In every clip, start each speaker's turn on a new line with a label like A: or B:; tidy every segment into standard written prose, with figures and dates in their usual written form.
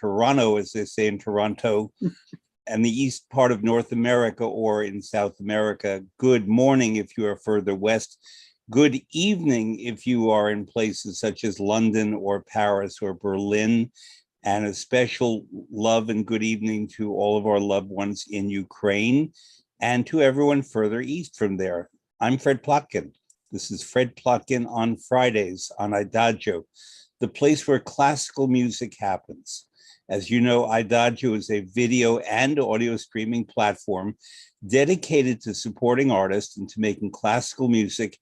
A: Toronto, as they say in Toronto, and the east part of North America or in South America. Good morning if you are further west. Good evening if you are in places such as London or Paris or Berlin. And a special love and good evening to all of our loved ones in Ukraine and to everyone further east from there. I'm Fred Plotkin. This is Fred Plotkin on Fridays on Idagio, the place where classical music happens. As you know, Idagio is a video and audio streaming platform dedicated to supporting artists and to making classical music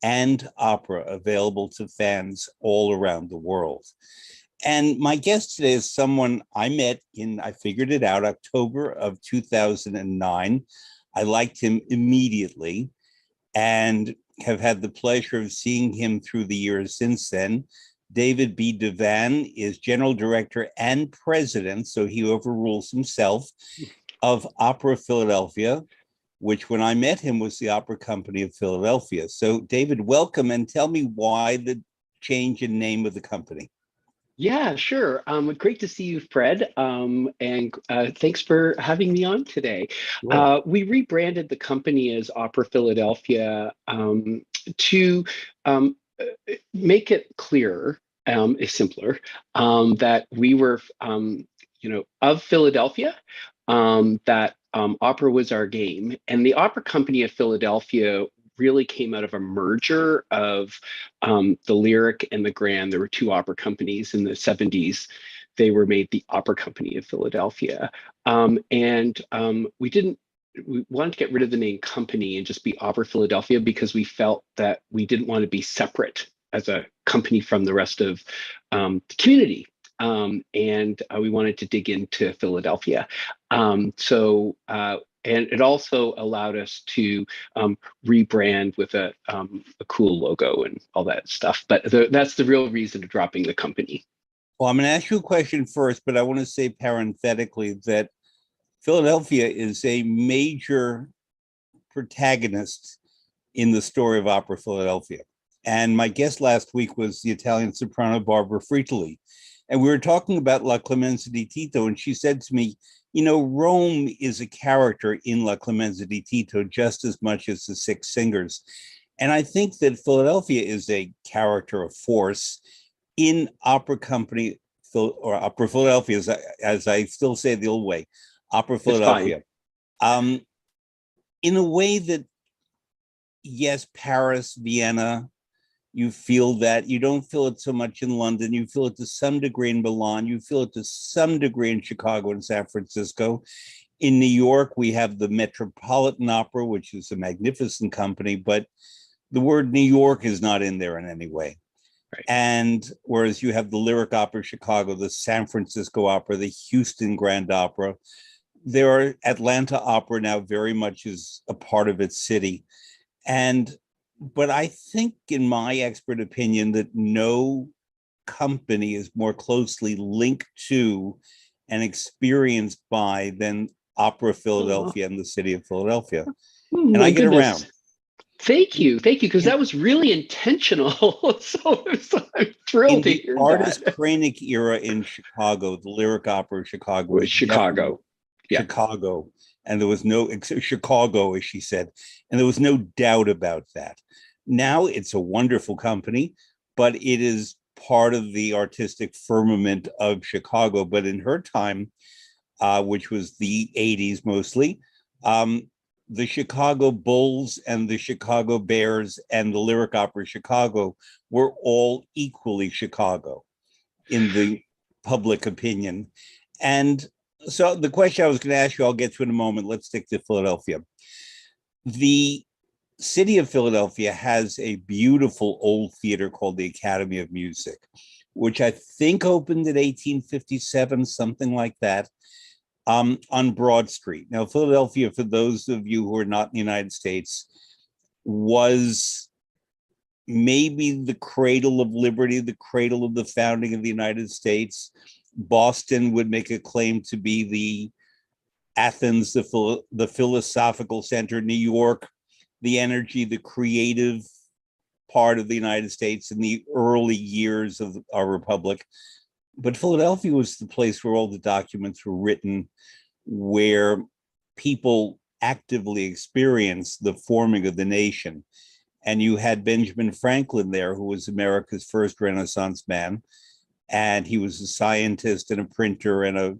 A: and opera available to fans all around the world. And my guest today is someone I met in, I figured it out, October of 2009. I liked him immediately and have had the pleasure of seeing him through the years since then. David B. Devan is General Director and President, so he overrules himself, of OperaPhiladelphia, which when I met him was the Opera Company of Philadelphia. So David, welcome, and tell me why the change in name of the company.
B: Yeah, sure. Great to see you, Fred. And thanks for having me on today. Sure. We rebranded the company as OperaPhiladelphia to make it clearer, simpler, that we were, of Philadelphia, that opera was our game. And the Opera Company of Philadelphia really came out of a merger of the Lyric and the Grand. There were two opera companies in the 70s. They were made the Opera Company of Philadelphia. We wanted to get rid of the name company and just be OperaPhiladelphia because we felt that we didn't want to be separate as a company from the rest of the community. And we wanted to dig into Philadelphia. And it also allowed us to rebrand with a cool logo and all that stuff. But that's the real reason of dropping the company.
A: Well, I'm going to ask you a question first, but I want to say parenthetically that Philadelphia is a major protagonist in the story of OperaPhiladelphia. And my guest last week was the Italian soprano Barbara Frittoli. And we were talking about La Clemenza di Tito, and she said to me, you know, Rome is a character in La Clemenza di Tito just as much as the Six Singers. And I think that Philadelphia is a character of force in Opera Company, or OperaPhiladelphia, as I still say the old way, OperaPhiladelphia. In a way that, yes, Paris, Vienna, you feel that. You don't feel it so much in London. You feel it to some degree in Milan. You feel it to some degree in Chicago and San Francisco. In New York, we have the Metropolitan Opera, which is a magnificent company, but the word New York is not in there in any way. Right. And whereas you have the Lyric Opera Chicago, the San Francisco Opera, the Houston Grand Opera, there are Atlanta Opera now very much is a part of its city. But I think, in my expert opinion, that no company is more closely linked to and experienced by than OperaPhiladelphia and the city of Philadelphia. And I get around.
B: Thank you, because that was really intentional. so I'm thrilled to hear that. In the Artist
A: Koenig era in Chicago, the Lyric Opera of Chicago was
B: Chicago. Yeah.
A: Chicago. And there was no, Chicago, as she said, and there was no doubt about that. Now it's a wonderful company, but it is part of the artistic firmament of Chicago. But in her time, which was the 80s mostly, the Chicago Bulls and the Chicago Bears and the Lyric Opera Chicago were all equally Chicago in the public opinion. And so the question I was going to ask you, I'll get to in a moment. Let's stick to Philadelphia. The city of Philadelphia has a beautiful old theater called the Academy of Music, which I think opened in 1857, something like that, on Broad Street. Now, Philadelphia, for those of you who are not in the United States, was maybe the cradle of liberty, the cradle of the founding of the United States. Boston would make a claim to be the Athens, the philosophical center. New York, the energy, the creative part of the United States in the early years of our republic. But Philadelphia was the place where all the documents were written, where people actively experienced the forming of the nation. And you had Benjamin Franklin there, who was America's first Renaissance man. And he was a scientist and a printer and a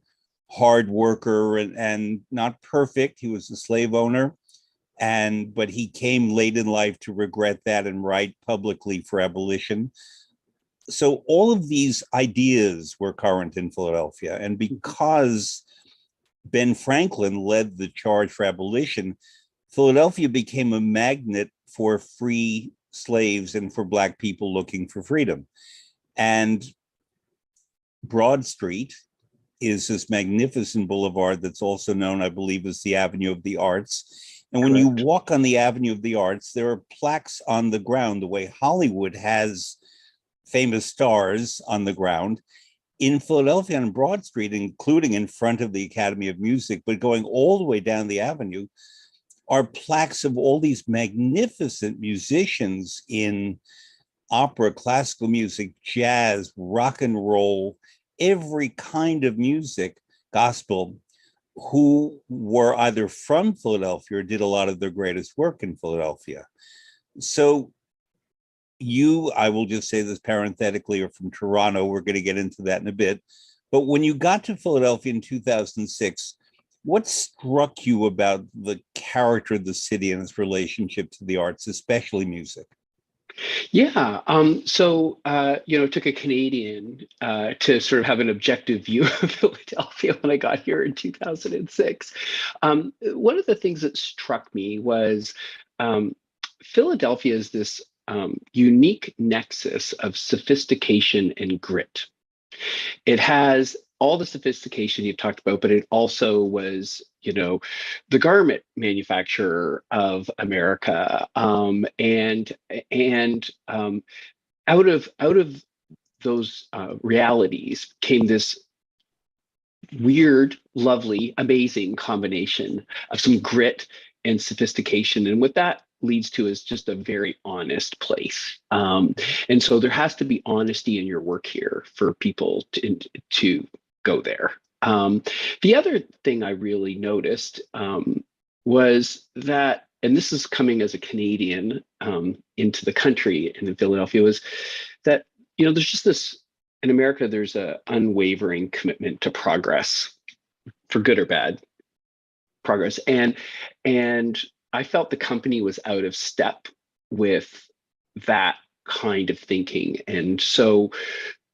A: hard worker and not perfect. He was a slave owner. But he came late in life to regret that and write publicly for abolition. So all of these ideas were current in Philadelphia. And because Ben Franklin led the charge for abolition, Philadelphia became a magnet for free slaves and for Black people looking for freedom. And Broad Street is this magnificent boulevard that's also known, I believe, as the Avenue of the Arts. And when you walk on the Avenue of the Arts, there are plaques on the ground, the way Hollywood has famous stars on the ground. In Philadelphia on Broad Street, including in front of the Academy of Music, but going all the way down the avenue, are plaques of all these magnificent musicians in opera, classical music, jazz, rock and roll, every kind of music, gospel, who were either from Philadelphia or did a lot of their greatest work in Philadelphia. So I will just say this parenthetically, are from Toronto. We're going to get into that in a bit. But when you got to Philadelphia in 2006, what struck you about the character of the city and its relationship to the arts, especially music?
B: Yeah. It took a Canadian to sort of have an objective view of Philadelphia when I got here in 2006. One of the things that struck me was Philadelphia is this unique nexus of sophistication and grit. It has all the sophistication you've talked about, but it also was, the garment manufacturer of America, and out of those realities came this weird, lovely, amazing combination of some grit and sophistication, and what that leads to is just a very honest place. And so there has to be honesty in your work here for people to go there. The other thing I really noticed was that, and this is coming as a Canadian into the country and in Philadelphia, was that, there's just this, in America, there's an unwavering commitment to progress, for good or bad progress. And I felt the company was out of step with that kind of thinking. And so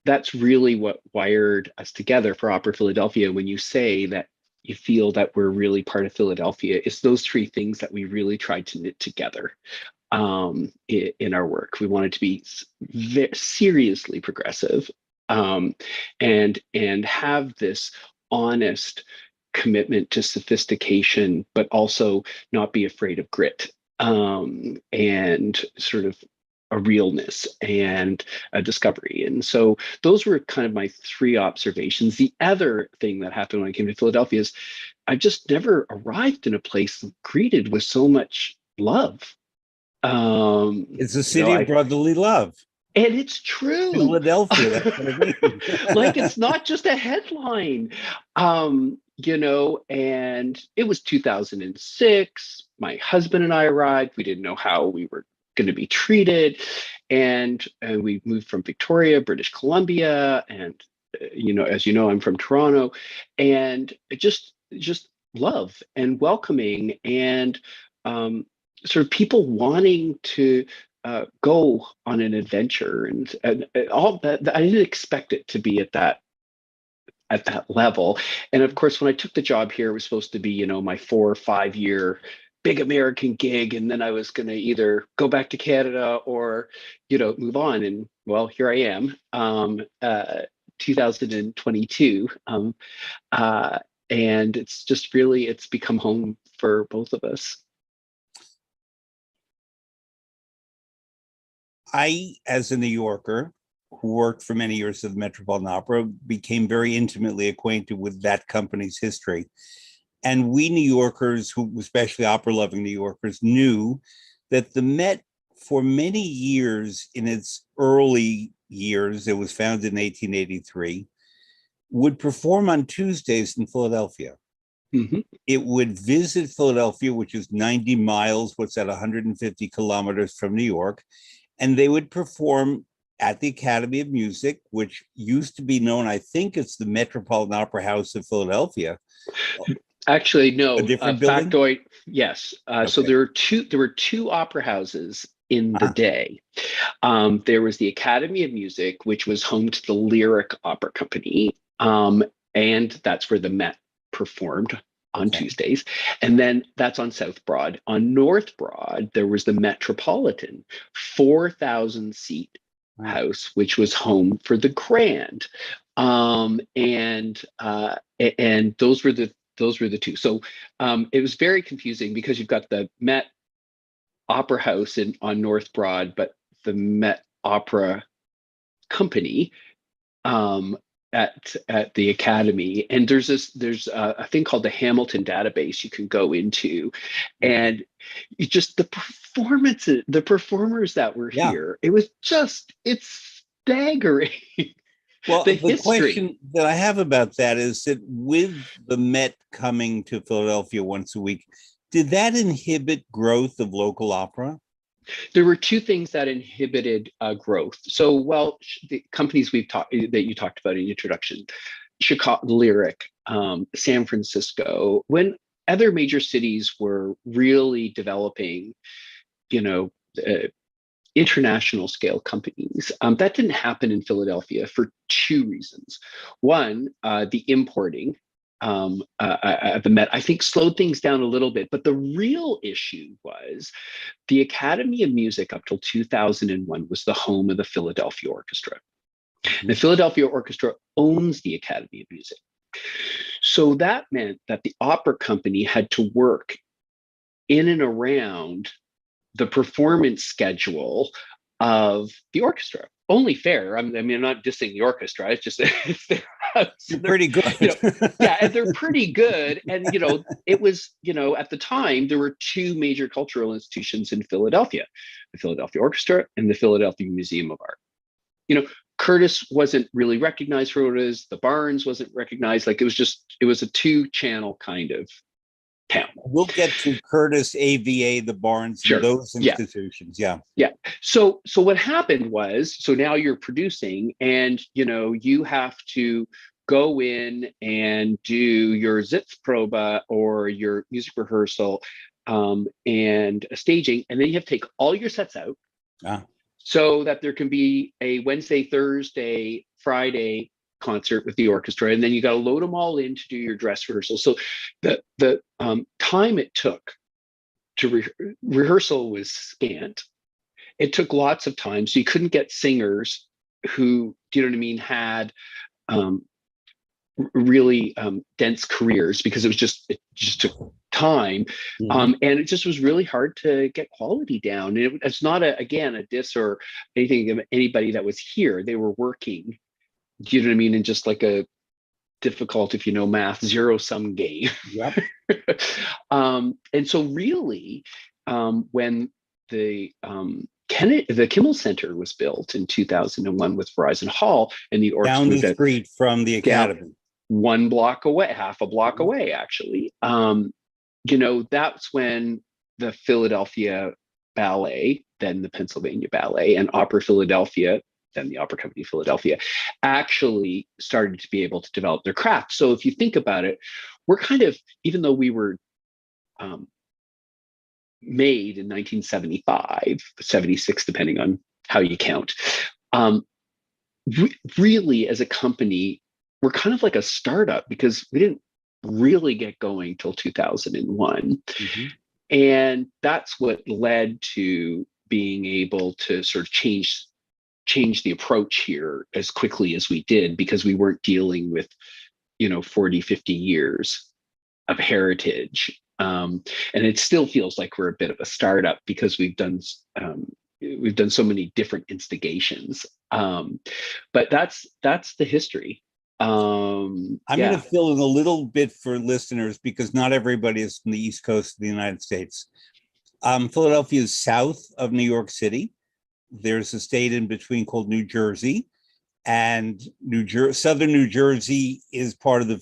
B: that's really what wired us together for Opera Philadelphia. When you say that you feel that we're really part of Philadelphia, it's those three things that we really tried to knit together in our work. We wanted to be seriously progressive and have this honest commitment to sophistication, but also not be afraid of grit and sort of a realness and a discovery. And so those were kind of my three observations. The other thing that happened when I came to Philadelphia is I've just never arrived in a place greeted with so much love.
A: It's a city of brotherly love.
B: And it's true.
A: Philadelphia, that's what I mean.
B: Like, it's not just a headline. And it was 2006. My husband and I arrived. We didn't know how we were going to be treated. And we moved from Victoria, British Columbia. And, as you know, I'm from Toronto. And just love and welcoming and sort of people wanting to go on an adventure and all that. I didn't expect it to be at that level. And of course, when I took the job here, it was supposed to be, my 4 or 5 year big American gig. And then I was going to either go back to Canada or, move on. And well, here I am, 2022. And it's just really, it's become home for both of us.
A: I, as a New Yorker who worked for many years at the Metropolitan Opera, became very intimately acquainted with that company's history. And we New Yorkers, who especially opera-loving New Yorkers, knew that the Met, for many years in its early years, it was founded in 1883, would perform on Tuesdays in Philadelphia.
B: Mhm.
A: It would visit Philadelphia, which is 90 miles, what's that, 150 kilometers from New York. And they would perform at the Academy of Music, which used to be known, I think it's the Metropolitan Opera House of Philadelphia.
B: Actually, no.
A: A different building?
B: Factoid, yes. So
A: Okay.
B: there were two opera houses in the day. There was the Academy of Music, which was home to the Lyric Opera Company, and that's where the Met performed on
A: Okay.
B: Tuesdays. And then that's on South Broad. On North Broad, there was the Metropolitan, 4,000 seat house, which was home for the Grand. And those were the two. So it was very confusing because you've got the Met Opera House on North Broad, but the Met Opera Company at the Academy. And there's a thing called the Hamilton database you can go into, and the performers that were here, it's staggering.
A: Well,
B: the
A: history. Question that I have about that is that with the Met coming to Philadelphia once a week, did that inhibit growth of local opera?
B: There were two things that inhibited growth. So, the companies that you talked about in the introduction, Chicago, Lyric, San Francisco, when other major cities were really developing, international scale companies, that didn't happen in Philadelphia for two reasons. One, the importing the Met, I think, slowed things down a little bit. But the real issue was the Academy of Music up till 2001 was the home of the Philadelphia Orchestra. Mm-hmm. The Philadelphia Orchestra owns the Academy of Music. So that meant that the opera company had to work in and around the performance schedule of the orchestra. Only fair. I mean, I'm not dissing the orchestra. It's just it's their house.
A: You're pretty good.
B: And they're pretty good. And it was at the time there were two major cultural institutions in Philadelphia: the Philadelphia Orchestra and the Philadelphia Museum of Art. Curtis wasn't really recognized for what it is. The Barnes wasn't recognized. Like it was a two-channel kind of town.
A: We'll get to Curtis, AVA, the Barnes,
B: sure.
A: Those institutions. Yeah.
B: So what happened was, so now you're producing, and you have to go in and do your Sitzprobe or your music rehearsal and a staging, and then you have to take all your sets out so that there can be a Wednesday, Thursday, Friday concert with the orchestra, and then you got to load them all in to do your dress rehearsal. So the time it took to rehearsal was scant. It took lots of time, so you couldn't get singers who, had really dense careers, because it just took time. Mm-hmm. And it just was really hard to get quality down. And it's not a diss or anything of anybody that was here. They were working, in just like a difficult, if you know math, zero-sum game.
A: Yep.
B: And so really, when the Kimmel Center was built in 2001 with Verizon Hall, and the orchestra
A: down the street from the Academy,
B: one block away, half a block away, actually. That's when the Philadelphia Ballet, then the Pennsylvania Ballet, and Opera Philadelphia, then the Opera Company of Philadelphia, actually started to be able to develop their craft. So if you think about it, we're kind of, even though we were made in 1975, 76, depending on how you count, really as a company, we're kind of like a startup, because we didn't really get going till 2001. Mm-hmm. And that's what led to being able to sort of change the approach here as quickly as we did, because we weren't dealing with 40, 50 years of heritage. And it still feels like we're a bit of a startup, because we've done so many different instigations. But that's the history.
A: I'm going to fill in a little bit for listeners, because not everybody is from the East Coast of the United States. Philadelphia is south of New York City. There's a state in between called New Jersey. And southern New Jersey is part of the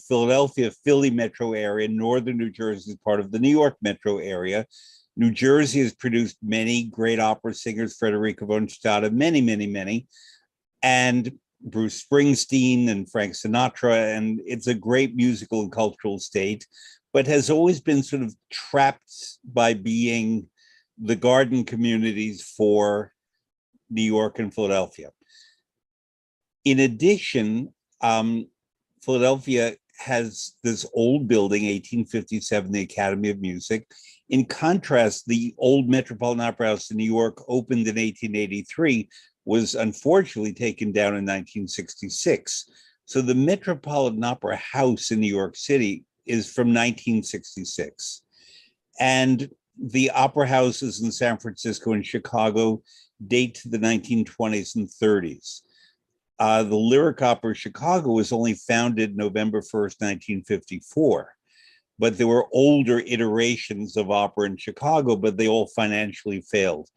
A: Philly metro area. Northern New Jersey is part of the New York metro area. New Jersey has produced many great opera singers, Frederica von Stade, many, many, many, and Bruce Springsteen and Frank Sinatra. And it's a great musical and cultural state, but has always been sort of trapped by being the garden communities for New York and Philadelphia. In addition, Philadelphia has this old building, 1857, the Academy of Music. In contrast, the old Metropolitan Opera House in New York, opened in 1883, was unfortunately taken down in 1966. So the Metropolitan Opera House in New York City is from 1966. And the opera houses in San Francisco and Chicago date to the 1920s and 30s. The Lyric Opera Chicago was only founded November 1st, 1954. But there were older iterations of opera in Chicago, but they all financially failed.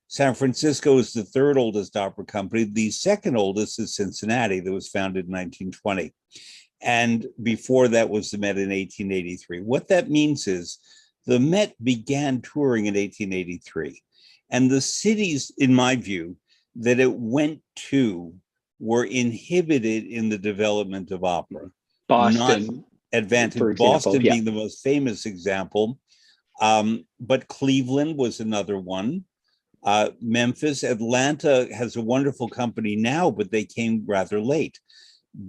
A: San Francisco is the third oldest opera company. The second oldest is Cincinnati, that was founded in 1920. And before that was the Met in 1883. What that means is the Met began touring in 1883. And the cities, in my view, that it went to were inhibited in the development of opera.
B: Boston,
A: advantage, Boston being the most famous example, but Cleveland was another one. Memphis, Atlanta has a wonderful company now, but they came rather late.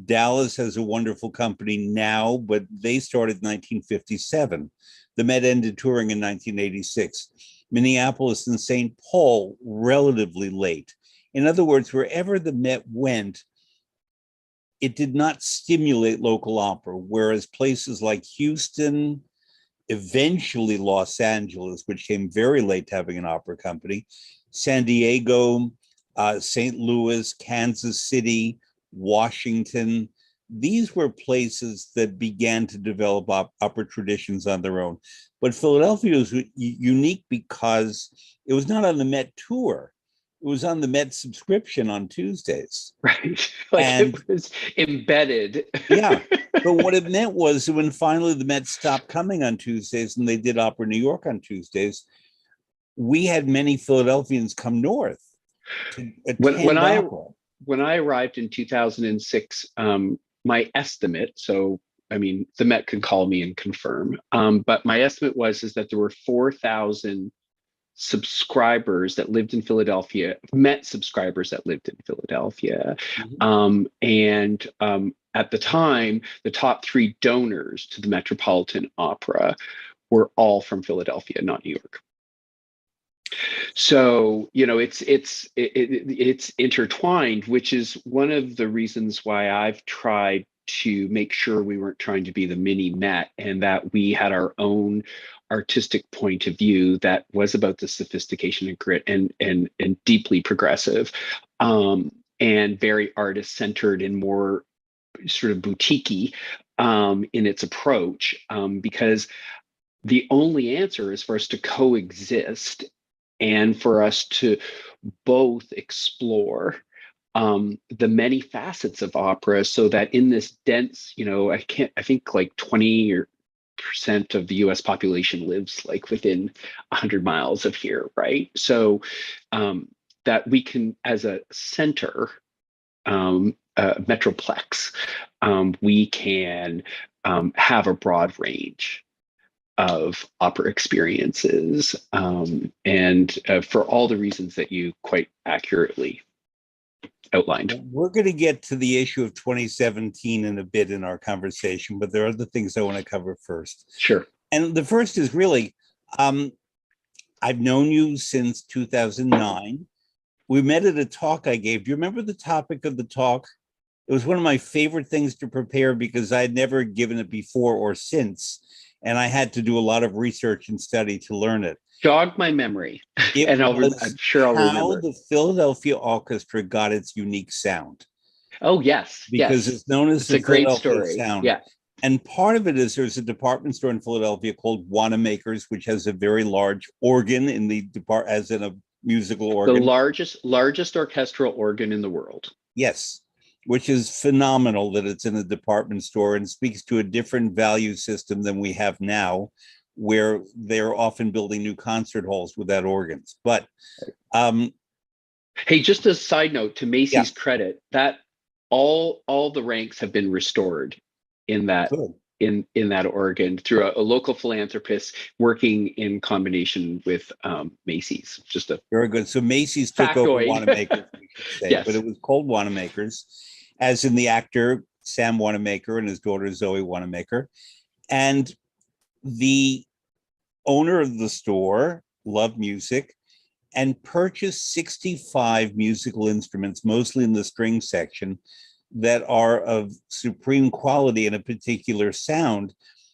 A: Dallas has a wonderful company now, but they started in 1957. The Met ended touring in 1986. Minneapolis and St. Paul, relatively late. In other words, wherever the Met went, it did not stimulate local opera, whereas places like Houston, eventually Los Angeles, which came very late to having an opera company, San Diego, St. Louis, Kansas City, Washington, these were places that began to develop opera traditions on their own. But Philadelphia was unique because it was not on the Met tour. It was on the Met subscription on Tuesdays.
B: Right. Like, and it was embedded.
A: Yeah. But what it meant was when finally the Met stopped coming on Tuesdays and they did Opera New York on Tuesdays, we had many Philadelphians come north to attend opera.
B: When I arrived in 2006, my estimate, so I mean, the Met could call me and confirm, but my estimate was that there were 4,000 subscribers that lived in Philadelphia, Met subscribers that lived in Philadelphia. Mm-hmm. And at the time, the top 3 donors to the Metropolitan Opera were all from Philadelphia, not New York. So, you know, it's intertwined, which is one of the reasons why I've tried to make sure we weren't trying to be the mini Met, and that we had our own artistic point of view that was about the sophistication and grit and deeply progressive, and very artist centered and more sort of boutique-y in its approach, because the only answer is for us to coexist and for us to both explore the many facets of opera, so that in this dense, you know, I think like 20% of the US population lives like within 100 miles of here, right? So that we can, as a center, metroplex, we can have a broad range of opera experiences, and for all the reasons that you quite accurately outlined.
A: We're going to get to the issue of 2017 in a bit in our conversation, but there are other things I want to cover first.
B: Sure.
A: And the first is really, I've known you since 2009. We met at a talk I gave. Do you remember the topic of the talk? It was one of my favorite things to prepare because I had never given it before or since, and I had to do a lot of research and study to learn it.
B: Jog my memory, and I'm sure I'll remember.
A: How the Philadelphia Orchestra got its unique sound.
B: Oh, yes.
A: Because it's known as the Philadelphia
B: great story.
A: Sound.
B: Yeah.
A: And part of it is there's a department store in Philadelphia called Wanamaker's, which has a very large organ in the department, as in a musical organ.
B: The largest orchestral organ in the world.
A: Yes. which is phenomenal that it's in a department store and speaks to a different value system than we have now, where they're often building new concert halls without organs. But
B: hey, just a side note to Macy's
A: yeah,
B: credit, that all the ranks have been restored in that
A: good.
B: in that organ through a local philanthropist working in combination with Macy's. Just a
A: Very good. So Macy's took over
B: factoid.
A: Wanamaker, we should say,
B: Yes.
A: but it was called Wanamaker's, as in the actor Sam Wanamaker and his daughter Zoe Wanamaker. And the owner of the store loved music and purchased 65 musical instruments, mostly in the string section, that are of supreme quality and a particular sound.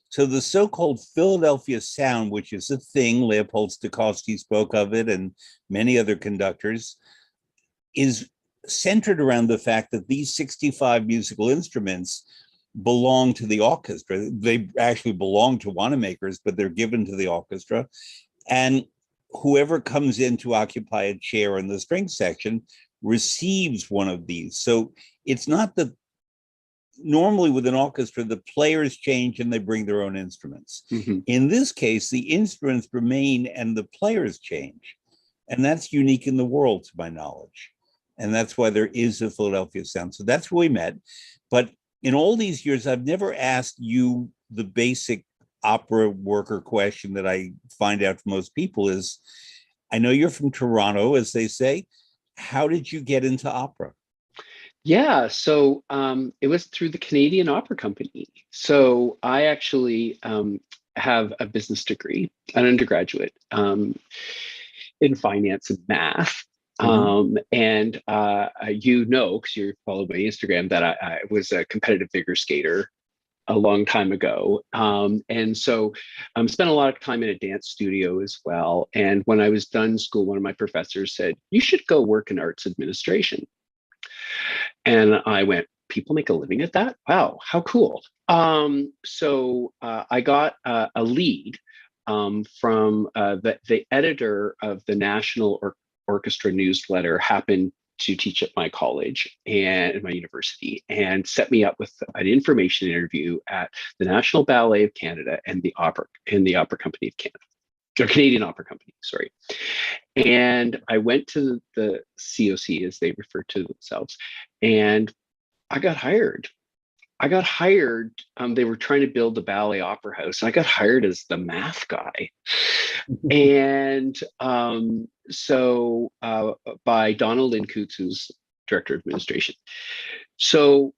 A: So the so-called Philadelphia sound, which is a thing, Leopold Stokowski spoke of it and many other conductors, is centered around the fact that these 65 musical instruments belong to the orchestra. They actually belong to Wanamaker's, but they're given to the orchestra. And whoever comes in to occupy a chair in the string section receives one of these. So it's not that normally with an orchestra, the players change and they bring their own instruments.
B: Mm-hmm.
A: In this case, the instruments remain and the players change. And that's unique in the world, to my knowledge. And that's why there is a Philadelphia sound. So that's where we met. But in all these years, I've never asked you the basic opera worker question that I find out from most people is, I know you're from Toronto, as they say. How did you get into opera?
B: Yeah, so it was through the Canadian Opera Company. So I actually have a business degree, an undergraduate in finance and math. And you know, because you follow my Instagram, that I was a competitive figure skater a long time ago. And so spent a lot of time in a dance studio as well. And when I was done school, one of my professors said, you should go work in arts administration. And I went, people make a living at that? Wow, how cool. So I got a lead from the editor of the National Orchestra newsletter happened to teach at my college and at my university, and set me up with an information interview at the National Ballet of Canada and the Opera Company of Canada, or Canadian Opera Company, sorry. And I went to the COC, as they refer to themselves, and I got hired. They were trying to build the ballet opera house, and I got hired as the math guy. And so by Donald Lincoots, who's director of administration. So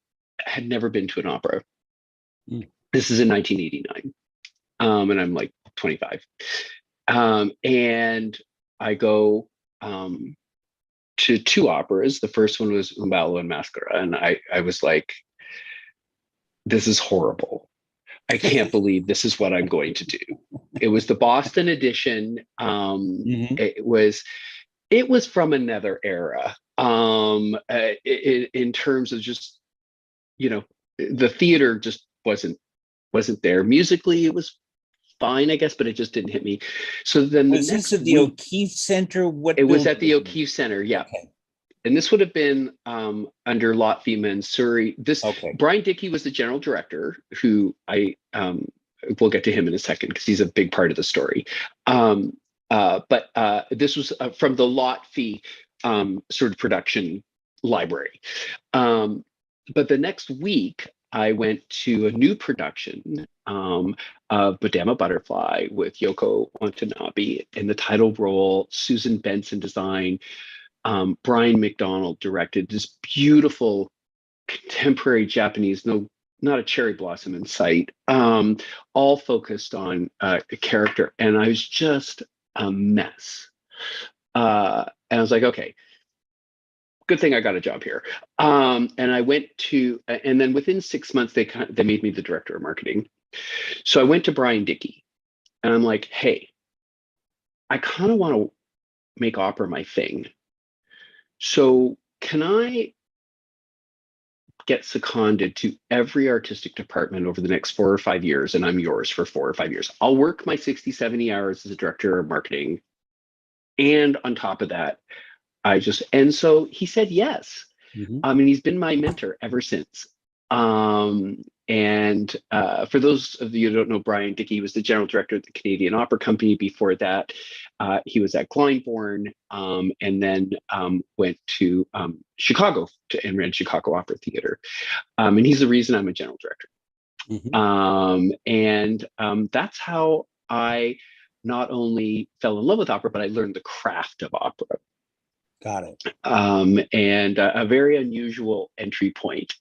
B: I had never been to an opera. This is in 1989. And I'm like 25. And I go to two operas. The first one was Un ballo in Maschera. And I was like, this is horrible. I can't believe this is what I'm going to do. It was the Boston edition. It was from another era in terms of just, you know, the theater just wasn't there. Musically, it was fine, I guess, but it just didn't hit me. So then
A: was this at the O'Keefe Center?
B: It was at the O'Keefe Center, yeah. Okay. And this would have been under Lot Fema in Surrey. Brian Dickey was the general director, who we'll get to him in a second because he's a big part of the story. But this was from the Lot Fee sort of production library. But the next week, I went to a new production of Bedama Butterfly with Yoko Watanabe in the title role. Susan Benson designed. Brian McDonald directed this beautiful contemporary Japanese, not a cherry blossom in sight, all focused on a character. And I was just a mess. And I was like, okay, good thing I got a job here. And I went to, and then within 6 months, they made me the director of marketing. So I went to Brian Dickey and I'm like, hey, I kind of want to make opera my thing. So can I get seconded to every artistic department over the next 4 or 5 years, and I'm yours for 4 or 5 years? I'll work my 60, 70 hours as a director of marketing. And on top of that, and so he said yes. And he's been my mentor ever since. For those of you who don't know Brian Dickey, he was the general director of the Canadian Opera Company. Before that, he was at Glyndebourne, and then went to Chicago and ran Chicago Opera Theater. And he's the reason I'm a general director. That's how I not only fell in love with opera, but I learned the craft of opera.
A: Got it.
B: And a very unusual entry point.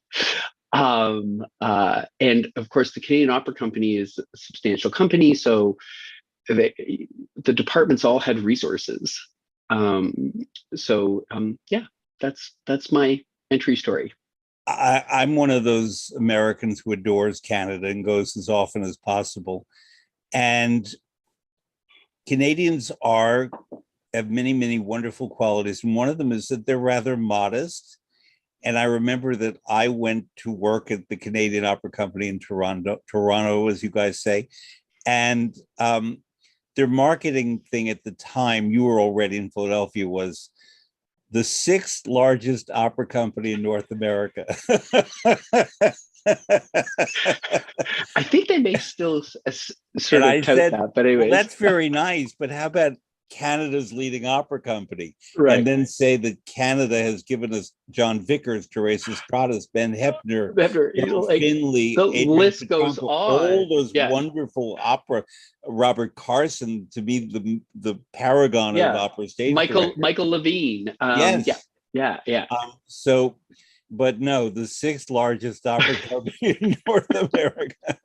B: And of course, the Canadian Opera Company is a substantial company, so the departments all had resources. Yeah, that's my entry story.
A: I'm one of those Americans who adores Canada and goes as often as possible. And Canadians have many, many wonderful qualities. And one of them is that they're rather modest. And I remember that I went to work at the Canadian Opera Company in Toronto, as you guys say. And their marketing thing at the time, you were already in Philadelphia, was the 6th largest opera company in North America.
B: I think they may still sort
A: of tout
B: that, but anyways.
A: Well, that's very nice, but how about Canada's leading opera company?
B: Right.
A: And then say that Canada has given us John Vickers, Teresa Stratas, Ben Heppner, Finley,
B: the
A: Adrian
B: list
A: Petronko,
B: goes on.
A: All those wonderful opera. Robert Carson, to be the paragon of opera stage.
B: Michael Levine.
A: Yes.
B: Yeah.
A: But no, the 6th largest opera company in North America.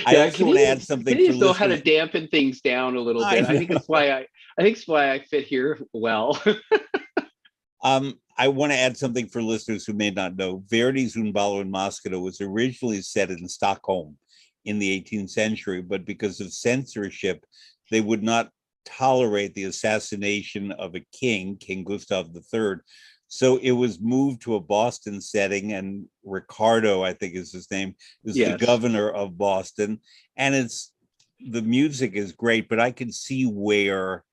A: I also want to add something.
B: Canadians know how to dampen things down a little bit. I think it's why I fit here well.
A: I want to add something for listeners who may not know. Verdi's Un ballo in Maschera was originally set in Stockholm in the 18th century, but because of censorship, they would not tolerate the assassination of a king, King Gustav III. So it was moved to a Boston setting, and Ricardo, I think is his name, is the governor of Boston. And the music is great, but I can see where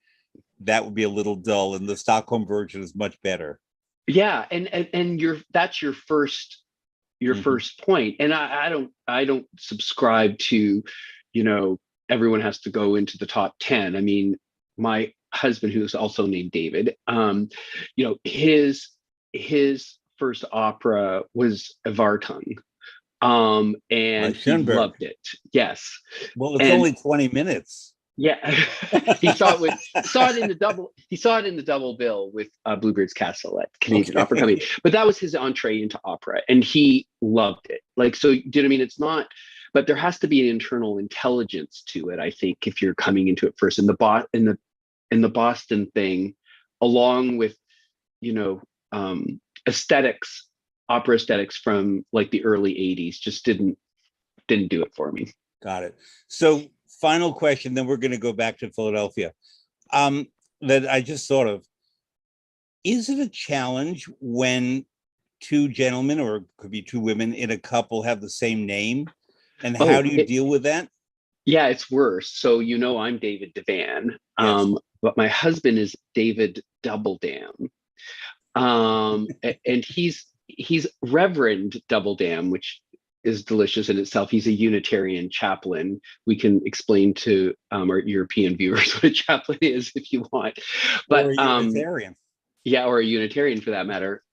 A: that would be a little dull, and the Stockholm version is much better.
B: Yeah, and that's your first point. And I don't subscribe to, everyone has to go into the top 10. I mean, my husband, who's also named David, his first opera was Vartung, and he loved it. Yes.
A: Well, it's only 20 minutes.
B: Yeah, he saw it in the double bill with Bluebeard's Castle at Canadian Opera Company. But that was his entree into opera, and he loved it. Like, so, do you know what I mean? It's not, but there has to be an internal intelligence to it, I think, if you're coming into it first. And the Boston thing, along with aesthetics, opera aesthetics from like the early 80s, just didn't do it for me.
A: Got it. So final question, then we're going to go back to Philadelphia. That I just thought of. Is it a challenge when two gentlemen, or it could be two women in a couple, have the same name? And how do you deal with that? Yeah,
B: it's worse. So I'm David Devan, but my husband is David Doubledam. And he's Reverend Doubledam, which is delicious in itself. He's a Unitarian chaplain. We can explain to our European viewers what a chaplain is if you want. But
A: or a Unitarian.
B: Or a Unitarian for that matter.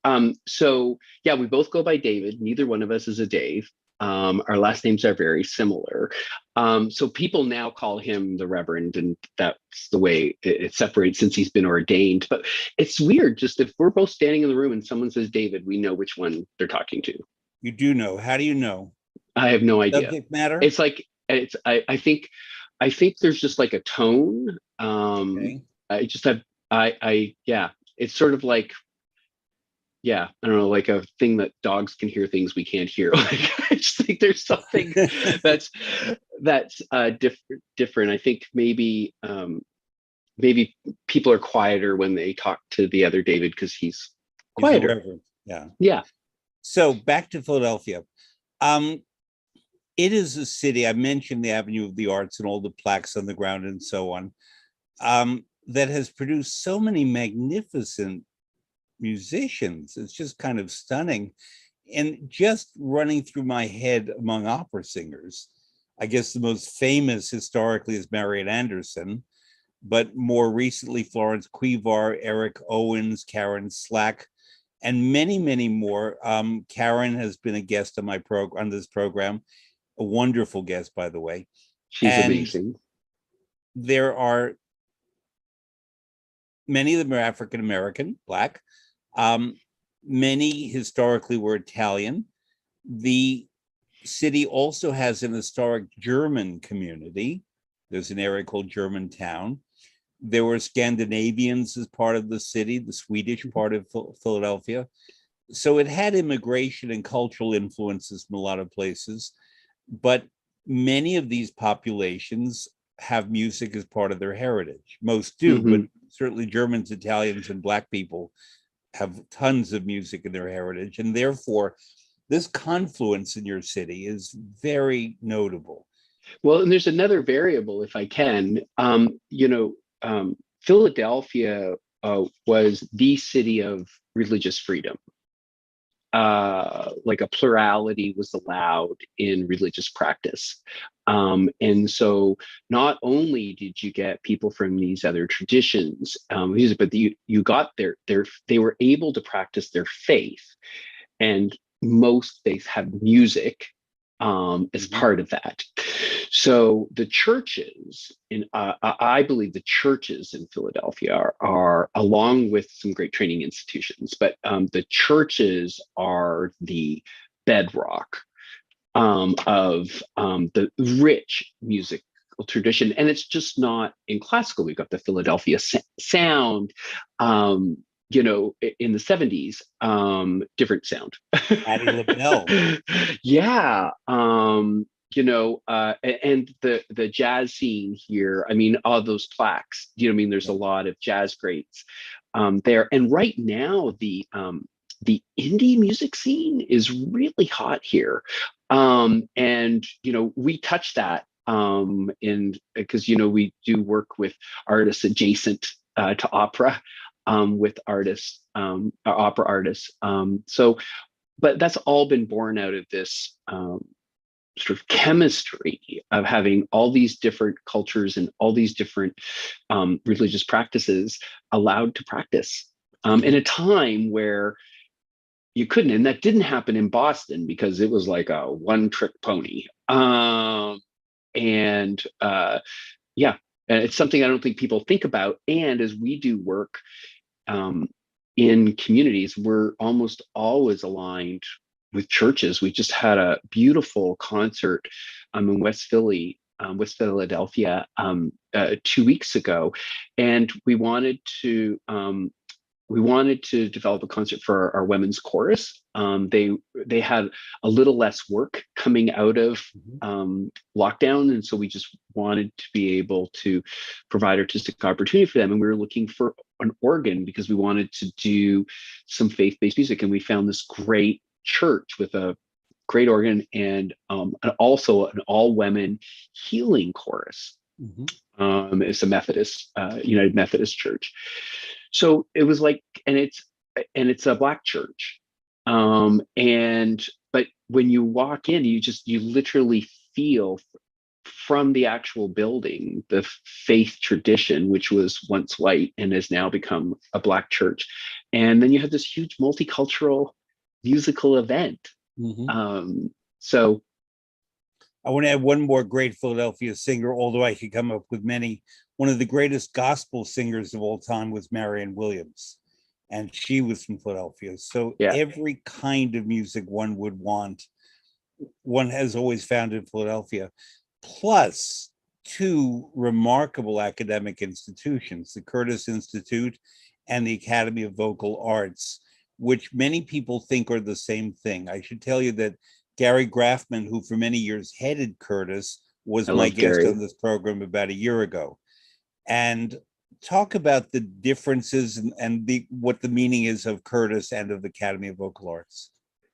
B: So we both go by David. Neither one of us is a Dave. Our last names are very similar. So people now call him the Reverend, and that's the way it separates since he's been ordained. But it's weird, just if we're both standing in the room and someone says David, we know which one they're talking to.
A: You do know. How do you know?
B: I have no idea.
A: Does it matter?
B: It's like, I think there's just like a tone. It's sort of like, I don't know, like a thing that dogs can hear things we can't hear. Like, I just think there's something that's different. I think maybe people are quieter when they talk to the other David because he's quieter. Yeah.
A: So back to Philadelphia. It is a city, I mentioned the Avenue of the Arts and all the plaques on the ground and so on, that has produced so many magnificent musicians. It's just kind of stunning. And just running through my head among opera singers, I guess the most famous historically is Marian Anderson, but more recently, Florence Quivar, Eric Owens, Karen Slack, and many, many more. Karen has been a guest on on this program, a wonderful guest, by the way.
B: She's amazing.
A: There are many of them are African American, Black. Many historically were Italian. The city also has an historic German community. There's an area called Germantown. There were Scandinavians as part of the city, the Swedish part of Philadelphia. So it had immigration and cultural influences from a lot of places, but many of these populations have music as part of their heritage. Most do, but certainly Germans, Italians, and Black people have tons of music in their heritage. And therefore, this confluence in your city is very notable.
B: Well, and there's another variable, if I can. Philadelphia was the city of religious freedom. Like a plurality was allowed in religious practice. And so not only did you get people from these other traditions, but you got they were able to practice their faith, and most faiths have music as part of that. So the churches, I believe the churches in Philadelphia are along with some great training institutions, but the churches are the bedrock of the rich musical tradition. And it's just not in classical. We've got the Philadelphia sound, in the 70s, different sound.
A: Patti LaBelle.
B: Yeah. And the jazz scene here, I mean, all those plaques, there's a lot of jazz greats there. And right now, the indie music scene is really hot here. And we touch that because we do work with artists adjacent to opera, with artists, opera artists. But that's all been born out of this sort of chemistry of having all these different cultures and all these different religious practices allowed to practice in a time where you couldn't. And that didn't happen in Boston because it was like a one-trick pony. Yeah, it's something I don't think people think about. And as we do work in communities, we're almost always aligned with churches. We just had a beautiful concert in West Philadelphia 2 weeks ago, and we wanted to develop a concert for our women's chorus. They had a little less work coming out of lockdown, and so we just wanted to be able to provide artistic opportunity for them. And we were looking for an organ because we wanted to do some faith-based music, and we found this great church with a great organ and also an all-women healing chorus. It's a Methodist, United Methodist Church. So it was like, and it's a Black church. But when you walk in, you literally feel from the actual building, the faith tradition, which was once white and has now become a Black church. And then you have this huge multicultural musical event. So
A: I want to add one more great Philadelphia singer, although I could come up with many. One of the greatest gospel singers of all time was Marianne Williams, and she was from Philadelphia. So every kind of music one would want, one has always found in Philadelphia, plus two remarkable academic institutions, the Curtis Institute and the Academy of Vocal Arts, which many people think are the same thing. I should tell you that Gary Graffman, who for many years headed Curtis, was my guest on this program about a year ago. And talk about the differences and what the meaning is of Curtis and of the Academy of Vocal Arts.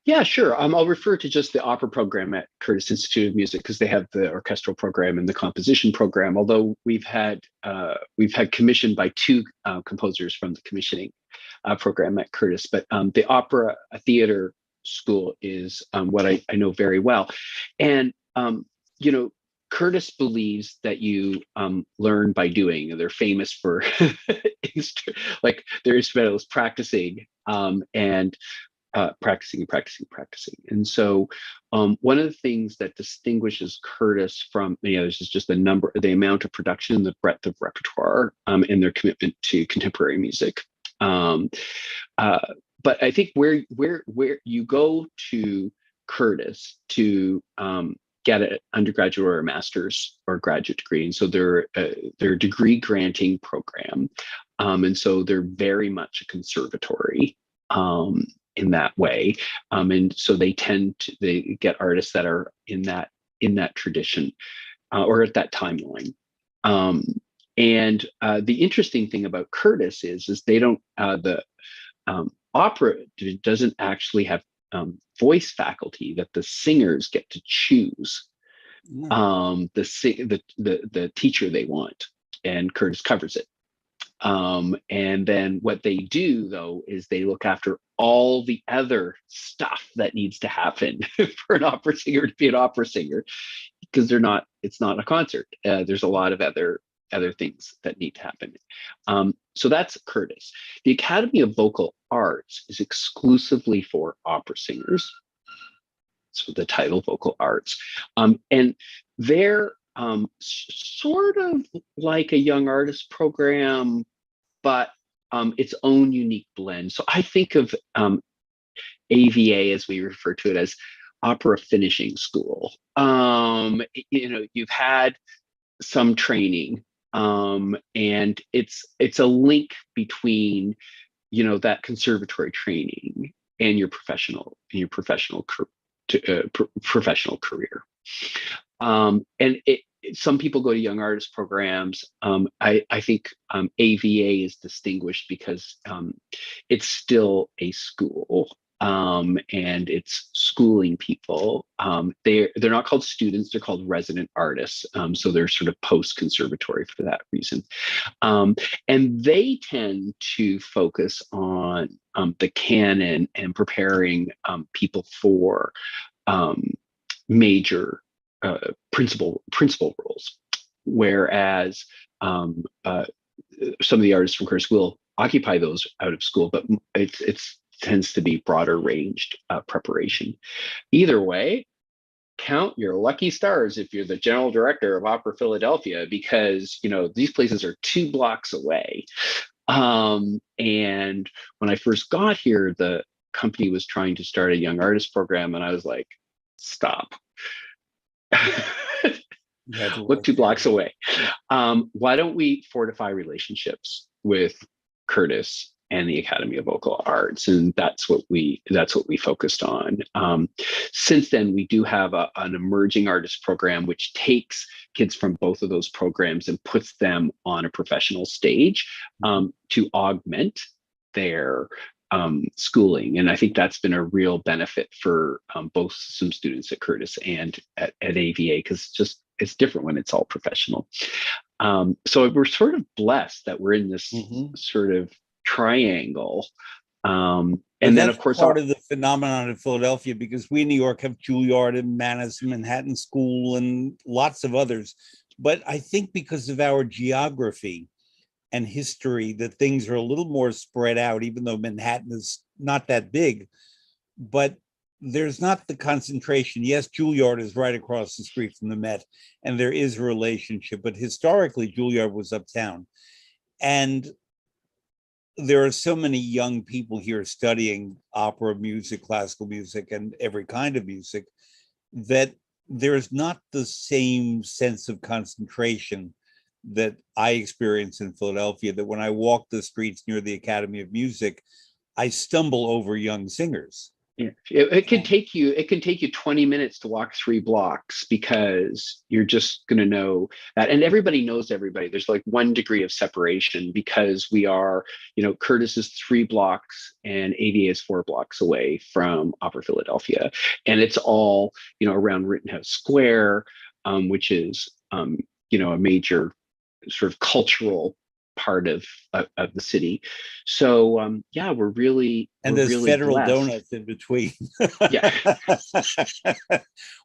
B: Yeah, sure. I'll refer to just the opera program at Curtis Institute of Music because they have the orchestral program and the composition program. Although we've had commissioned by two composers from the commissioning program at Curtis, but the opera theater school is what I know very well, and you know. Curtis believes that you learn by doing. They're famous for like their instrumentalists practicing and practicing. And so one of the things that distinguishes Curtis from many others is just the amount of production, the breadth of repertoire, and their commitment to contemporary music. But I think where you go to Curtis to get an undergraduate or a master's or graduate degree, and so they're a degree granting program, and so they're very much a conservatory. In that way, and so they get artists that are in that tradition or at that timeline. And the interesting thing about Curtis is they don't the opera doesn't actually have voice faculty that the singers get to choose the teacher they want, and Curtis covers it. And then what they do though is they look after all the other stuff that needs to happen for an opera singer to be an opera singer, because it's not a concert. There's a lot of other things that need to happen. So that's Curtis. The Academy of Vocal Arts is exclusively for opera singers. So the title Vocal Arts. And they're sort of like a young artist program, but its own unique blend. So I think of AVA, as we refer to it, as opera finishing school. You've had some training, and it's a link between that conservatory training and your professional career. And some people go to young artist programs. I think AVA is distinguished because it's still a school, and it's schooling people. They're not called students; they're called resident artists. So they're sort of post-conservatory for that reason. And they tend to focus on the canon and preparing people for major principal roles, whereas some of the artists from Curtis will occupy those out of school, but it's tends to be broader ranged preparation. Either way, count your lucky stars if you're the general director of Opera Philadelphia, because these places are 2 blocks away. And when I first got here, the company was trying to start a young artist program, and I was like, stop. Look 2 blocks away. Why don't we fortify relationships with Curtis and the Academy of Vocal Arts? And that's what we focused on. Since then, we do have an emerging artist program, which takes kids from both of those programs and puts them on a professional stage to augment their schooling. And I think that's been a real benefit for both some students at Curtis and at AVA, because it's different when it's all professional. So we're sort of blessed that we're in this sort of triangle. And then of course
A: part of the phenomenon of Philadelphia, because we in New York have Juilliard and Madison, Manhattan School, and lots of others. But I think because of our geography and history, that things are a little more spread out, even though Manhattan is not that big, but there's not the concentration. Yes, Juilliard is right across the street from the Met, and there is a relationship, but historically Juilliard was uptown. And there are so many young people here studying opera music, classical music, and every kind of music, that there's not the same sense of concentration that I experience in Philadelphia, that when I walk the streets near the Academy of Music, I stumble over young singers.
B: Yeah. It can take you 20 minutes to walk 3 blocks because you're just going to know that, and everybody knows everybody. There's like 1 degree of separation because we are, Curtis is 3 blocks and AVA is 4 blocks away from Opera Philadelphia, and it's all around Rittenhouse Square, which is a major sort of cultural part of the city. So yeah,
A: And
B: we're
A: there's
B: really
A: federal
B: blessed.
A: donuts in between.
B: Yeah.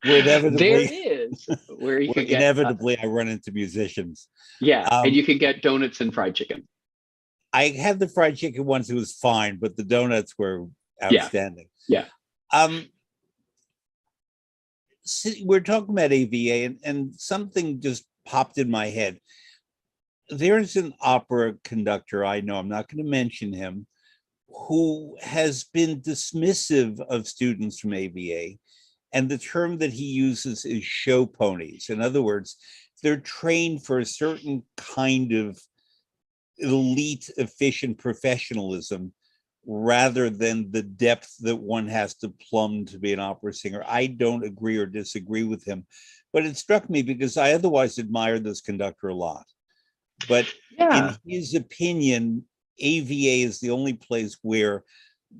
A: Where
B: There
A: inevitably,
B: is where you
A: where
B: can get
A: inevitably I run into musicians.
B: yeah, and
A: Um,
B: you can get donuts and fried chicken.
A: I had the fried chicken once; it was fine, but the donuts were
B: Yeah,
A: outstanding.
B: yeah.
A: Um, we're talking about AVA, and something just popped in my head. There's an opera conductor I know, I'm not going to mention him, who has been dismissive of students from AVA. And the term that he uses is show ponies. In other words, they're trained for a certain kind of elite, efficient professionalism rather than the depth that one has to plumb to be an opera singer. I don't agree or disagree with him, but it struck me because I otherwise admire this conductor a lot. But in
B: Yeah.
A: his opinion, AVA is the only place where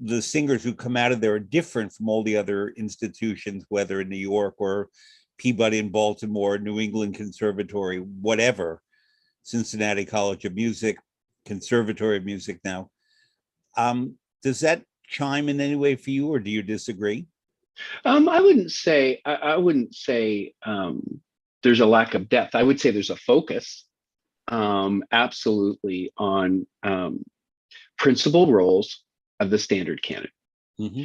A: the singers who come out of there are different from all the other institutions, whether in New York or Peabody in Baltimore, New England Conservatory, whatever, Cincinnati College of Music, Conservatory of Music now. Does that chime in any way for you, or do you disagree?
B: I wouldn't say there's a lack of depth. I would say there's a focus, absolutely, on principal roles of the standard canon.
A: Mm-hmm.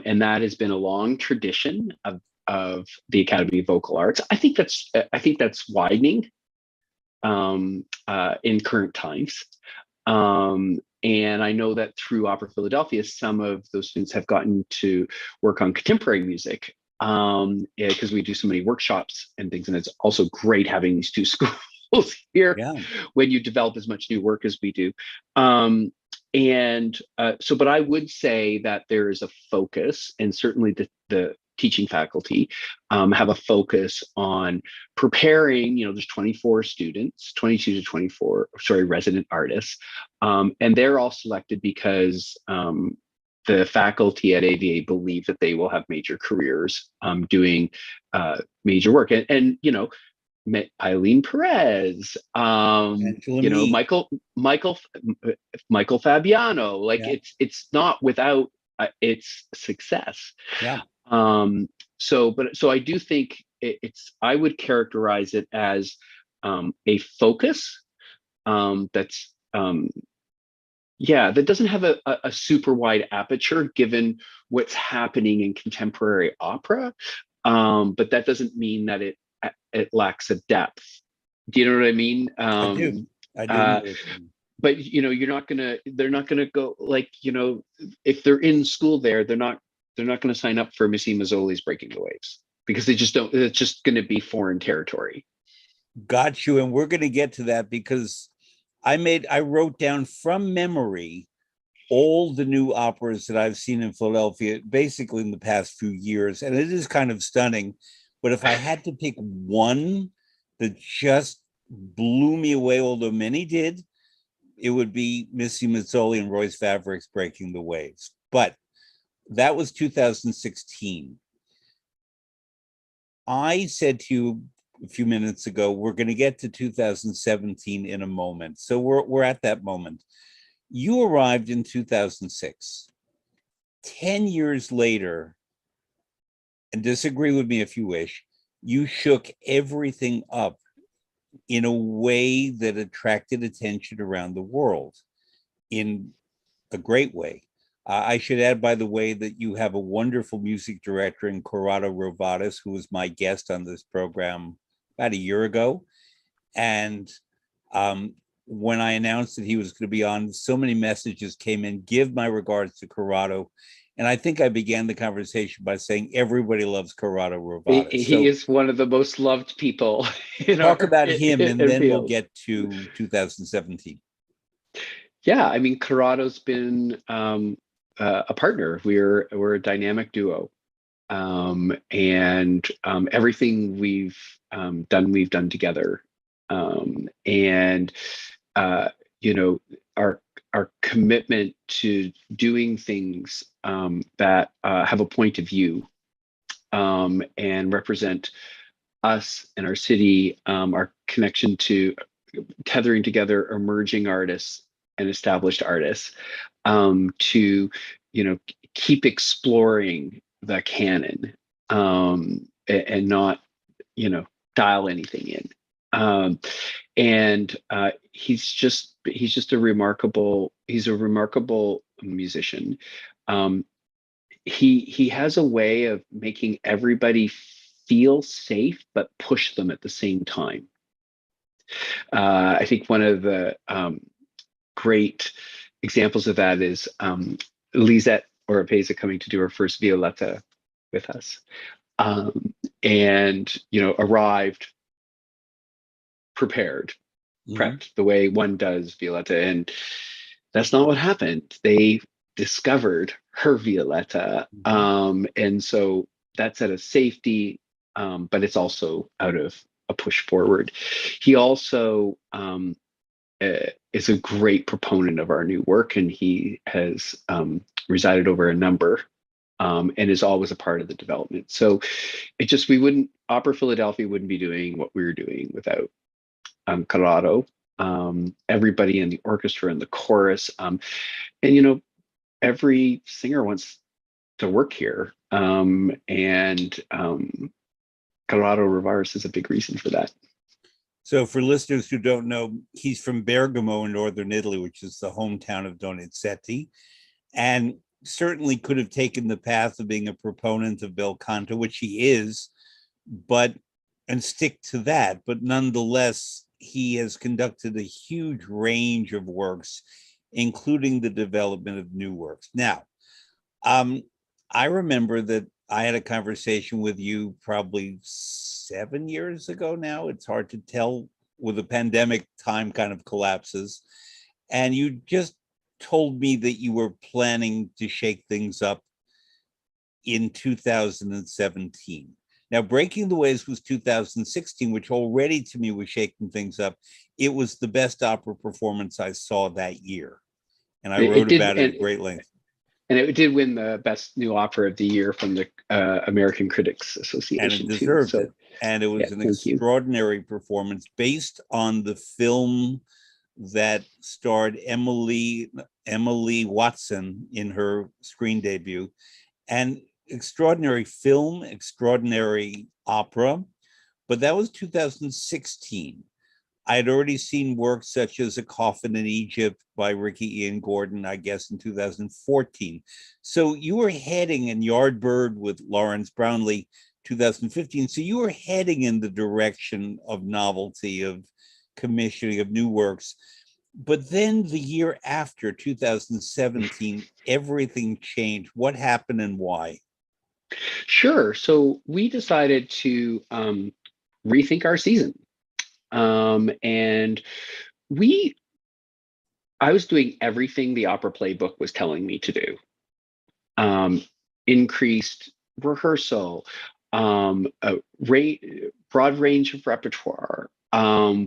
B: And that has been a long tradition of the Academy of Vocal Arts. I think that's widening in current times. And I know that through Opera Philadelphia, some of those students have gotten to work on contemporary music because we do so many workshops and things. And it's also great having these two schools here when you develop as much new work as we do. But I would say that there is a focus, and certainly the teaching faculty have a focus on preparing. There's 24 students, 22 to 24, resident artists, and they're all selected because the faculty at AVA believe that they will have major careers doing major work, and Eileen Perez, Michael Fabiano. Like it's not without its success.
A: Yeah.
B: So I do think I would characterize it as a focus that's that doesn't have a super wide aperture given what's happening in contemporary opera, but that doesn't mean that it lacks a depth. Do you know what I mean?
A: I do.
B: But they're not gonna go, like, if they're in school there, they're not gonna sign up for Missy Mazzoli's Breaking the Waves because they just don't. It's just gonna be foreign territory.
A: Got you. And we're gonna get to that because I wrote down from memory all the new operas that I've seen in Philadelphia, basically in the past few years, and it is kind of stunning. But if I had to pick one that just blew me away, although many did, it would be Missy Mazzoli and Royce Vavrik's Breaking the Waves. But that was 2016. I said to you a few minutes ago, we're going to get to 2017 in a moment. So we're at that moment. You arrived in 2006. 10 years later, and disagree with me if you wish, you shook everything up in a way that attracted attention around the world in a great way. I should add, by the way, that you have a wonderful music director in Corrado Rovadas, who was my guest on this program about a year ago. And when I announced that he was going to be on, so many messages came in. Give my regards to Corrado. And I think I began the conversation by saying everybody loves Corrado Rovadas.
B: He is one of the most loved people.
A: Talk about him, and then we'll get to 2017.
B: Yeah, I mean, Corrado's been a partner. We're a dynamic duo, and everything we've done together, and you know, our commitment to doing things that have a point of view, and represent us and our city, our connection to tethering together emerging artists and established artists, to, keep exploring the canon, and not, dial anything in. And he's just a remarkable musician. He has a way of making everybody feel safe but push them at the same time. I think one of the great examples of that is Lisette Oropesa coming to do her first Violetta with us, and arrived prepared, prepped the way one does Violetta, and that's not what happened. They discovered her Violetta, and so that's out of safety, but it's also out of a push forward. He also is a great proponent of our new work, and he has resided over a number, and is always a part of the development. So Opera Philadelphia wouldn't be doing what we were doing without Corrado, everybody in the orchestra and the chorus, and every singer wants to work here, and Corrado Rivaris is a big reason for that.
A: So for listeners who don't know, he's from Bergamo in northern Italy, which is the hometown of Donizetti, and certainly could have taken the path of being a proponent of bel canto, which he is, and stick to that. But nonetheless, he has conducted a huge range of works, including the development of new works. Now, I remember that I had a conversation with you probably 7 years ago now. It's hard to tell with the pandemic, time kind of collapses. And you just told me that you were planning to shake things up in 2017. Now, Breaking the Waves was 2016, which already to me was shaking things up. It was the best opera performance I saw that year. And I wrote about it at great length.
B: And it did win the Best New Opera of the Year from the American Critics Association.
A: And it deserved it. And it was an extraordinary performance based on the film that starred Emily Watson in her screen debut. And extraordinary film, extraordinary opera. But that was 2016. I had already seen works such as A Coffin in Egypt by Ricky Ian Gordon, I guess, in 2014. So you were heading in Yardbird with Lawrence Brownlee, 2015. So you were heading in the direction of novelty, of commissioning, of new works. But then the year after, 2017, everything changed. What happened and why?
B: Sure. So we decided to rethink our season. And I was doing everything the opera playbook was telling me to do. Increased rehearsal, a broad range of repertoire.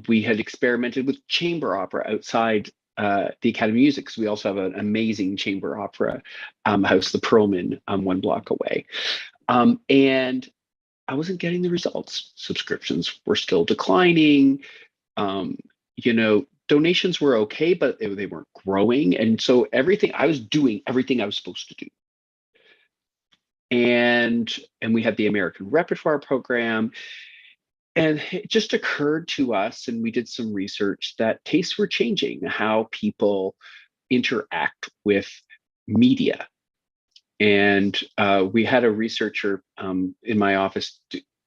B: We had experimented with chamber opera outside the Academy of Music, because we also have an amazing chamber opera house, the Perlman, one block away. And I wasn't getting the results. Subscriptions were still declining. Donations were okay, but they weren't growing. And so I was doing everything I was supposed to do. And we had the American Repertoire program. And it just occurred to us, and we did some research, that tastes were changing, how people interact with media. And we had a researcher in my office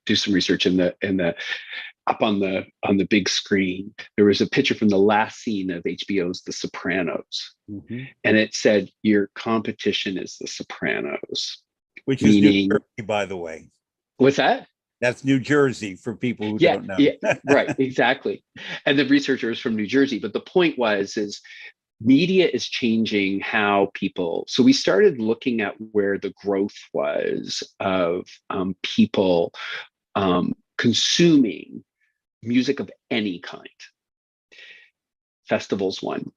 B: do some research up on the big screen. There was a picture from the last scene of HBO's The Sopranos, and it said, "Your competition is The Sopranos,"
A: which is New Jersey, by the way.
B: What's that?
A: That's New Jersey for people who don't know.
B: Yeah, right, exactly. And the researcher is from New Jersey, but the point is media is changing how people, so we started looking at where the growth was of people consuming music of any kind. Festivals one.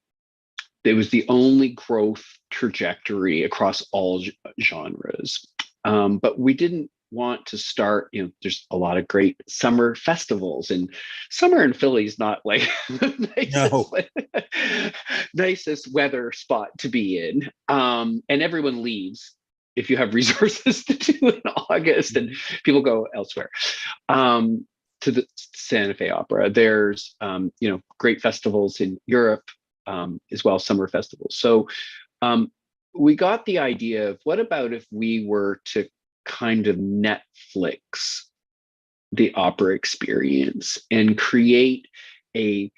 B: It was the only growth trajectory across all genres. But we didn't want to start, there's a lot of great summer festivals, and summer in Philly is not like the nicest weather spot to be in. And everyone leaves if you have resources to do in August, and people go elsewhere. To the Santa Fe Opera. There's, great festivals in Europe as well, summer festivals. So we got the idea of, what about if we were to kind of Netflix the opera experience and create a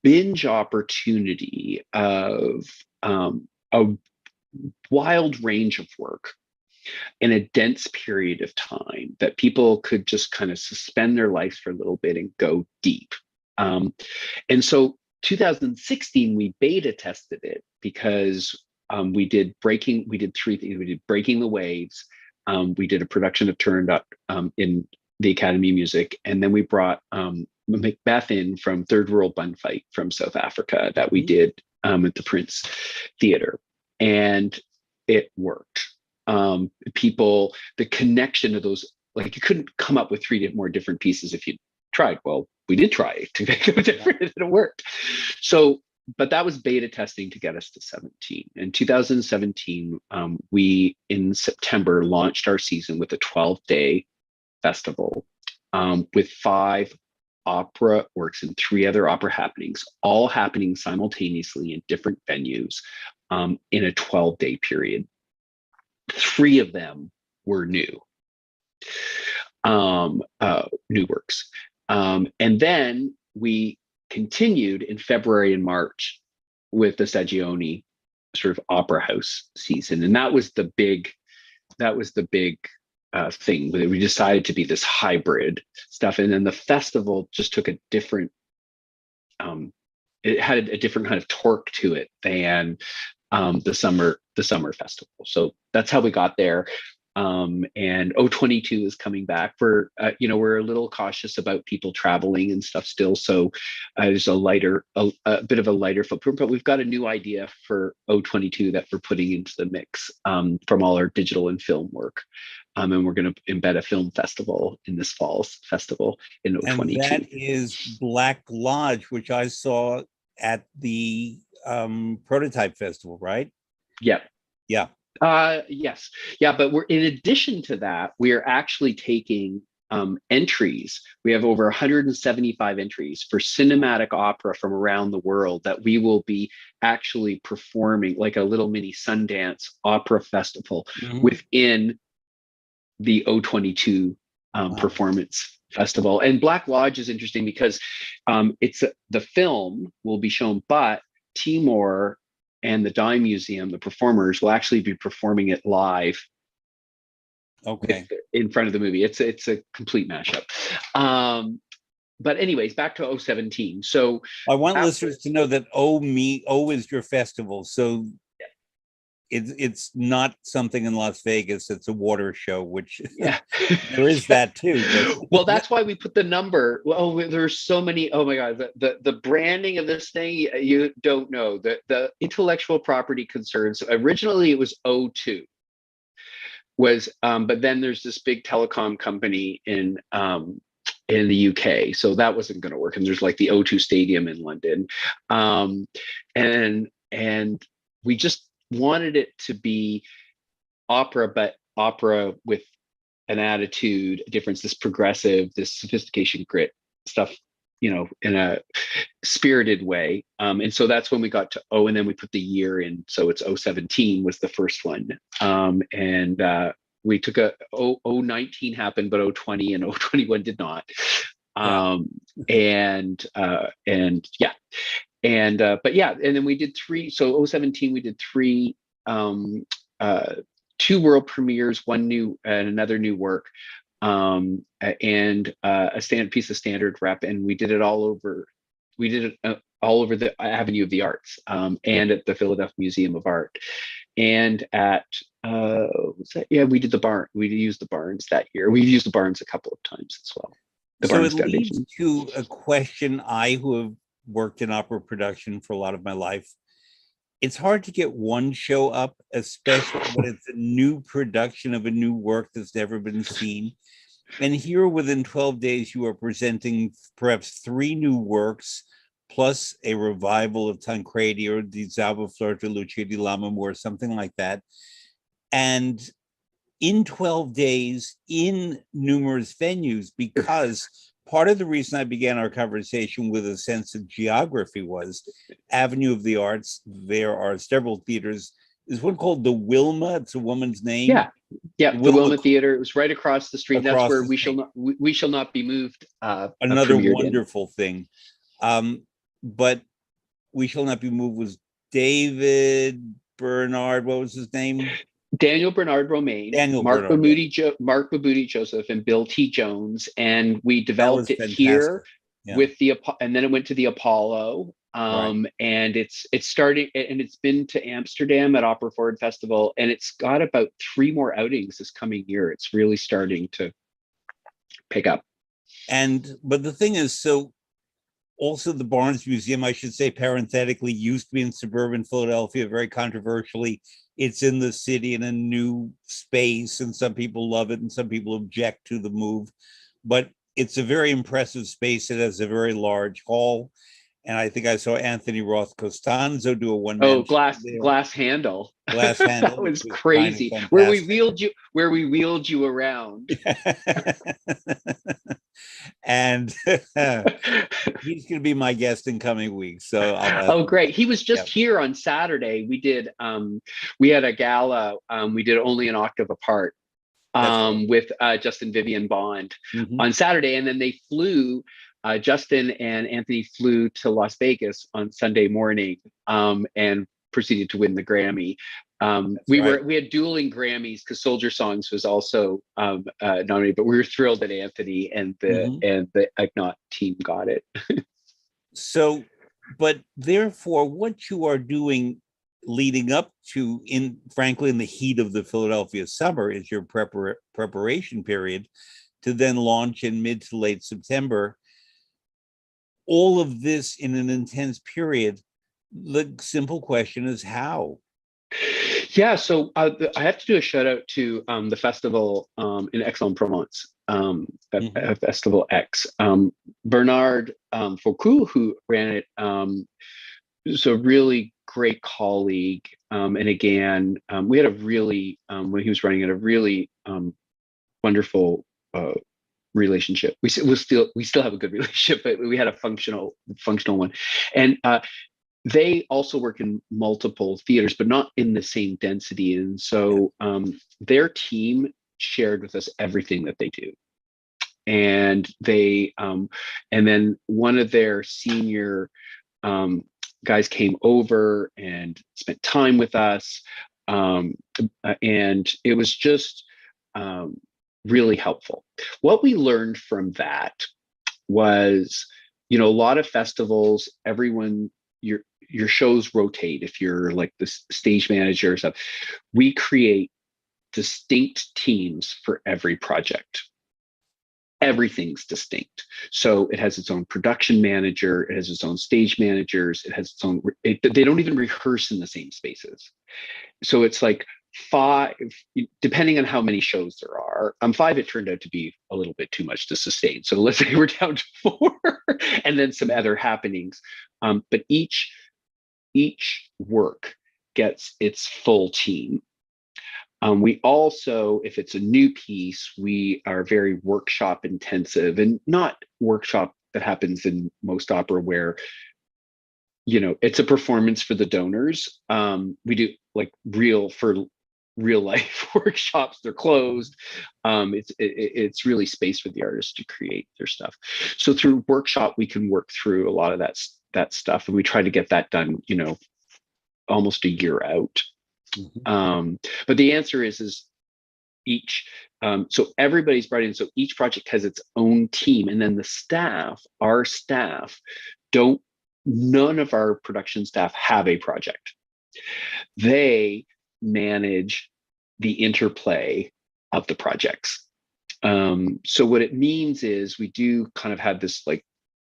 B: binge opportunity of a wild range of work in a dense period of time that people could just kind of suspend their lives for a little bit and go deep. And so 2016, we beta tested it because we did three things. We did Breaking the Waves. We did a production of Turned Up in the Academy of Music. And then we brought Macbeth in from Third World Gunfight from South Africa that we did at the Prince Theatre. And it worked. People, the connection of those, like, you couldn't come up with three more different pieces if you tried. Well, we did try to make them different and it worked. So, but that was beta testing to get us to 17. In 2017, we, in September, launched our season with a 12-day festival with 5 opera works and 3 other opera happenings, all happening simultaneously in different venues in a 12-day period. 3 of them were new works. And then we continued in February and March with the Stagioni sort of opera house season. And that was the big thing. We decided to be this hybrid stuff. And then the festival just took a different, it had a different kind of torque to it than the summer festival. So that's how we got there. And O22 is coming back. We're a little cautious about people traveling and stuff still. So there's a bit of a lighter footprint, but we've got a new idea for O22 that we're putting into the mix from all our digital and film work. And we're going to embed a film festival in this fall's festival in O22.
A: And that is Black Lodge, which I saw at the Prototype Festival, right?
B: Yeah.
A: Yeah.
B: Yes. Yeah. But in addition to that, we are actually taking entries. We have over 175 entries for cinematic opera from around the world that we will be actually performing, like a little mini Sundance opera festival within the O22 performance festival. And Black Lodge is interesting because the film will be shown, but Timor and the Dime Museum, the performers, will actually be performing it live.
A: Okay.
B: In front of the movie. It's a complete mashup. But anyways, back to 017. So
A: I want listeners to know that O is your festival. So it's not something in Las Vegas. It's a water show, which there is that too. But...
B: Well, that's why we put the number. Well, there's so many. Oh my God, the branding of this thing, you don't know. The intellectual property concerns. Originally, it was O2. But then there's this big telecom company in the UK, so that wasn't going to work. And there's like the O2 Stadium in London, and we just wanted it to be opera, but opera with an attitude, a difference, this progressive, this sophistication, grit stuff, in a spirited way. And so that's when we got to O, and then we put the year in. So it's 017 was the first one. And we took 019 happened, but 020 and 021 did not. But yeah, and then we did 3. So 017, we did 3, 2 world premieres, 1 new and another new work, and a piece of standard rep, and we did it all over. We did it all over the Avenue of the Arts, and at the Philadelphia Museum of Art, and at what's that? Yeah, we did the barn. We used the barns that year. We've used the barns a couple of times as well. The
A: So
B: Barnes
A: it leads
B: Foundation.
A: to a question. I, who have worked in opera production for a lot of my life, it's hard to get one show up, especially when it's a new production of a new work that's never been seen. And here, within 12 days, you are presenting perhaps 3 new works, plus a revival of Tancredi or Di Zauberflirt or Lucia di Lammermoor, something like that. And in 12 days, in numerous venues, because part of the reason I began our conversation with a sense of geography was Avenue of the Arts. There are several theaters. There's one called the Wilma. It's a woman's name.
B: Yeah, yeah. The Wilma Theater. It was right across the street. That's where we shall not be moved.
A: Another wonderful thing. But We Shall Not Be Moved was David Bernard. What was his name? Daniel
B: Bernard Romaine, Mark Babuti Joseph, and Bill T. Jones, and we developed it here with the, and then it went to the Apollo, and it's starting, and it's been to Amsterdam at Opera Forward Festival, and it's got about 3 more outings this coming year. It's really starting to pick up.
A: But the thing is, so also the Barnes Museum, I should say parenthetically, used to be in suburban Philadelphia, very controversially. It's in the city in a new space, and some people love it and some people object to the move. But it's a very impressive space. It has a very large hall. And I think I saw Anthony Roth Costanzo do a one-man
B: glass handle.
A: Glass handle.
B: That was crazy. Kind of where we wheeled you around.
A: And he's going to be my guest in coming weeks. So
B: great. He was just here on Saturday. We did we had a gala. We did Only an Octave Apart with Justin Vivian Bond on Saturday, and then they flew. Justin and Anthony flew to Las Vegas on Sunday morning and proceeded to win the Grammy. We had dueling Grammys because Soldier Songs was also nominated, but we were thrilled that Anthony and the Ignat team got it.
A: So, but therefore, what you are doing leading up to, frankly, in the heat of the Philadelphia summer, is your preparation period to then launch in mid to late September. All of this in an intense period. The simple question is how?
B: Yeah, so I have to do a shout out to the festival in Aix-en-Provence, Festival X. Bernard Foucault, who ran it, is a really great colleague. And again, we had a really, when he was running it, a really wonderful relationship. We still have a good relationship, but we had a functional one. And they also work in multiple theaters, but not in the same density. And so their team shared with us everything that they do. And they, and then one of their senior guys came over and spent time with us. And it was just really helpful. What we learned from that was, a lot of festivals, everyone, your shows rotate. If you're like the stage manager or stuff, we create distinct teams for every project. Everything's distinct. So it has its own production manager, it has its own stage managers, it has its own, they don't even rehearse in the same spaces. So it's like 5, depending on how many shows there are. 5, it turned out to be a little bit too much to sustain. So let's say we're down to 4 and then some other happenings. But each work gets its full team. We also, if it's a new piece, we are very workshop intensive, and not workshop that happens in most opera where, it's a performance for the donors. We do like real life workshops. They're closed. It's really space for the artists to create their stuff. So through workshop, we can work through a lot of that stuff, and we try to get that done, almost a year out. But the answer is each, so everybody's brought in. So each project has its own team, and then our staff don't none of our production staff have a project. They manage the interplay of the projects. So what it means is we do kind of have this like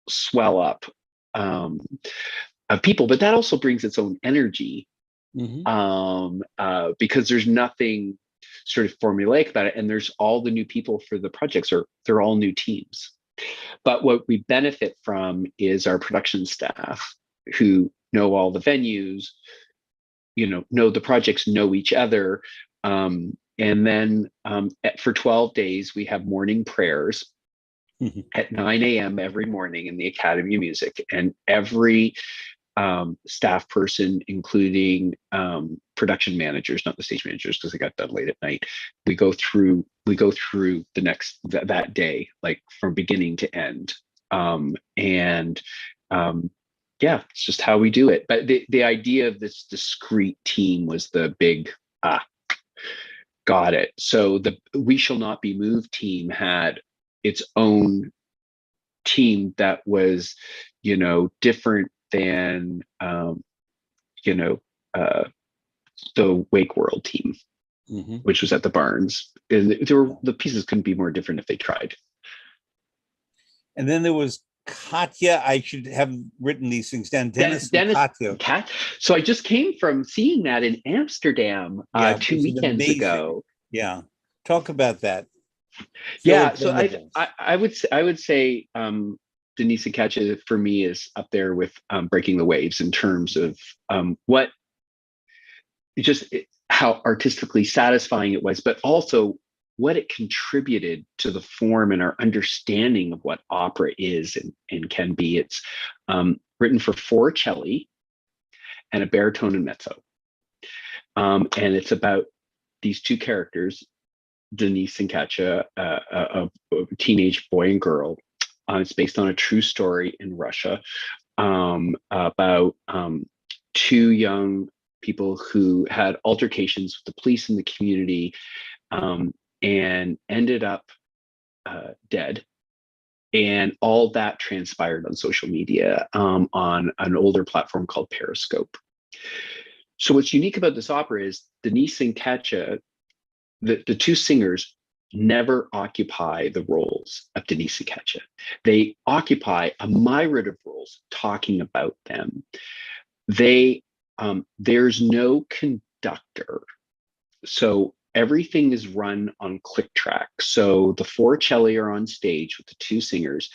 B: swell up of people, but that also brings its own energy, because there's nothing sort of formulaic about it, and there's all the new people for the projects they're all new teams. But what we benefit from is our production staff who know all the venues, know the projects, know each other. And then for 12 days, we have morning prayers at 9 a.m. every morning in the Academy of Music. And every staff person, including production managers, not the stage managers, because they got done late at night, we go through the next that day, like from beginning to end. Yeah, it's just how we do it. But the idea of this discrete team was the big got it. So the We Shall Not Be Moved team had its own team that was, different than the Wake World team, which was at the Barns. And the pieces couldn't be more different if they tried.
A: And then there was Katya. I should have written these things down. Dennis
B: Katya. So I just came from seeing that in Amsterdam 2 weekends ago.
A: Yeah, talk about that.
B: So I would say Denise and Katya for me is up there with Breaking the Waves in terms of how artistically satisfying it was, but also what it contributed to the form and our understanding of what opera is and can be. It's written for 4 celli and a baritone and mezzo. And it's about these 2 characters, Denise and Katya, a teenage boy and girl. It's based on a true story in Russia about 2 young people who had altercations with the police in the community and ended up dead. And all that transpired on social media on an older platform called Periscope. So what's unique about this opera is Denise and Katya, the 2 singers, never occupy the roles of Denise and Katya. They occupy a myriad of roles talking about them. There's no conductor. So everything is run on click track. So the 4 celli are on stage with the 2 singers,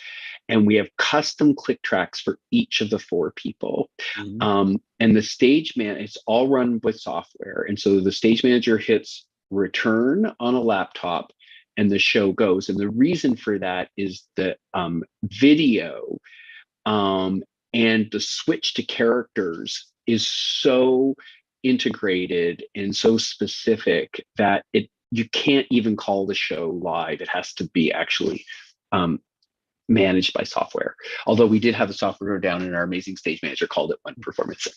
B: and we have custom click tracks for each of the 4 people. And the stage it's all run with software. And so the stage manager hits return on a laptop and the show goes. And the reason for that is that video and the switch to characters is so integrated and so specific that you can't even call the show live. It has to be actually managed by software. Although we did have the software go down and our amazing stage manager called it one performance.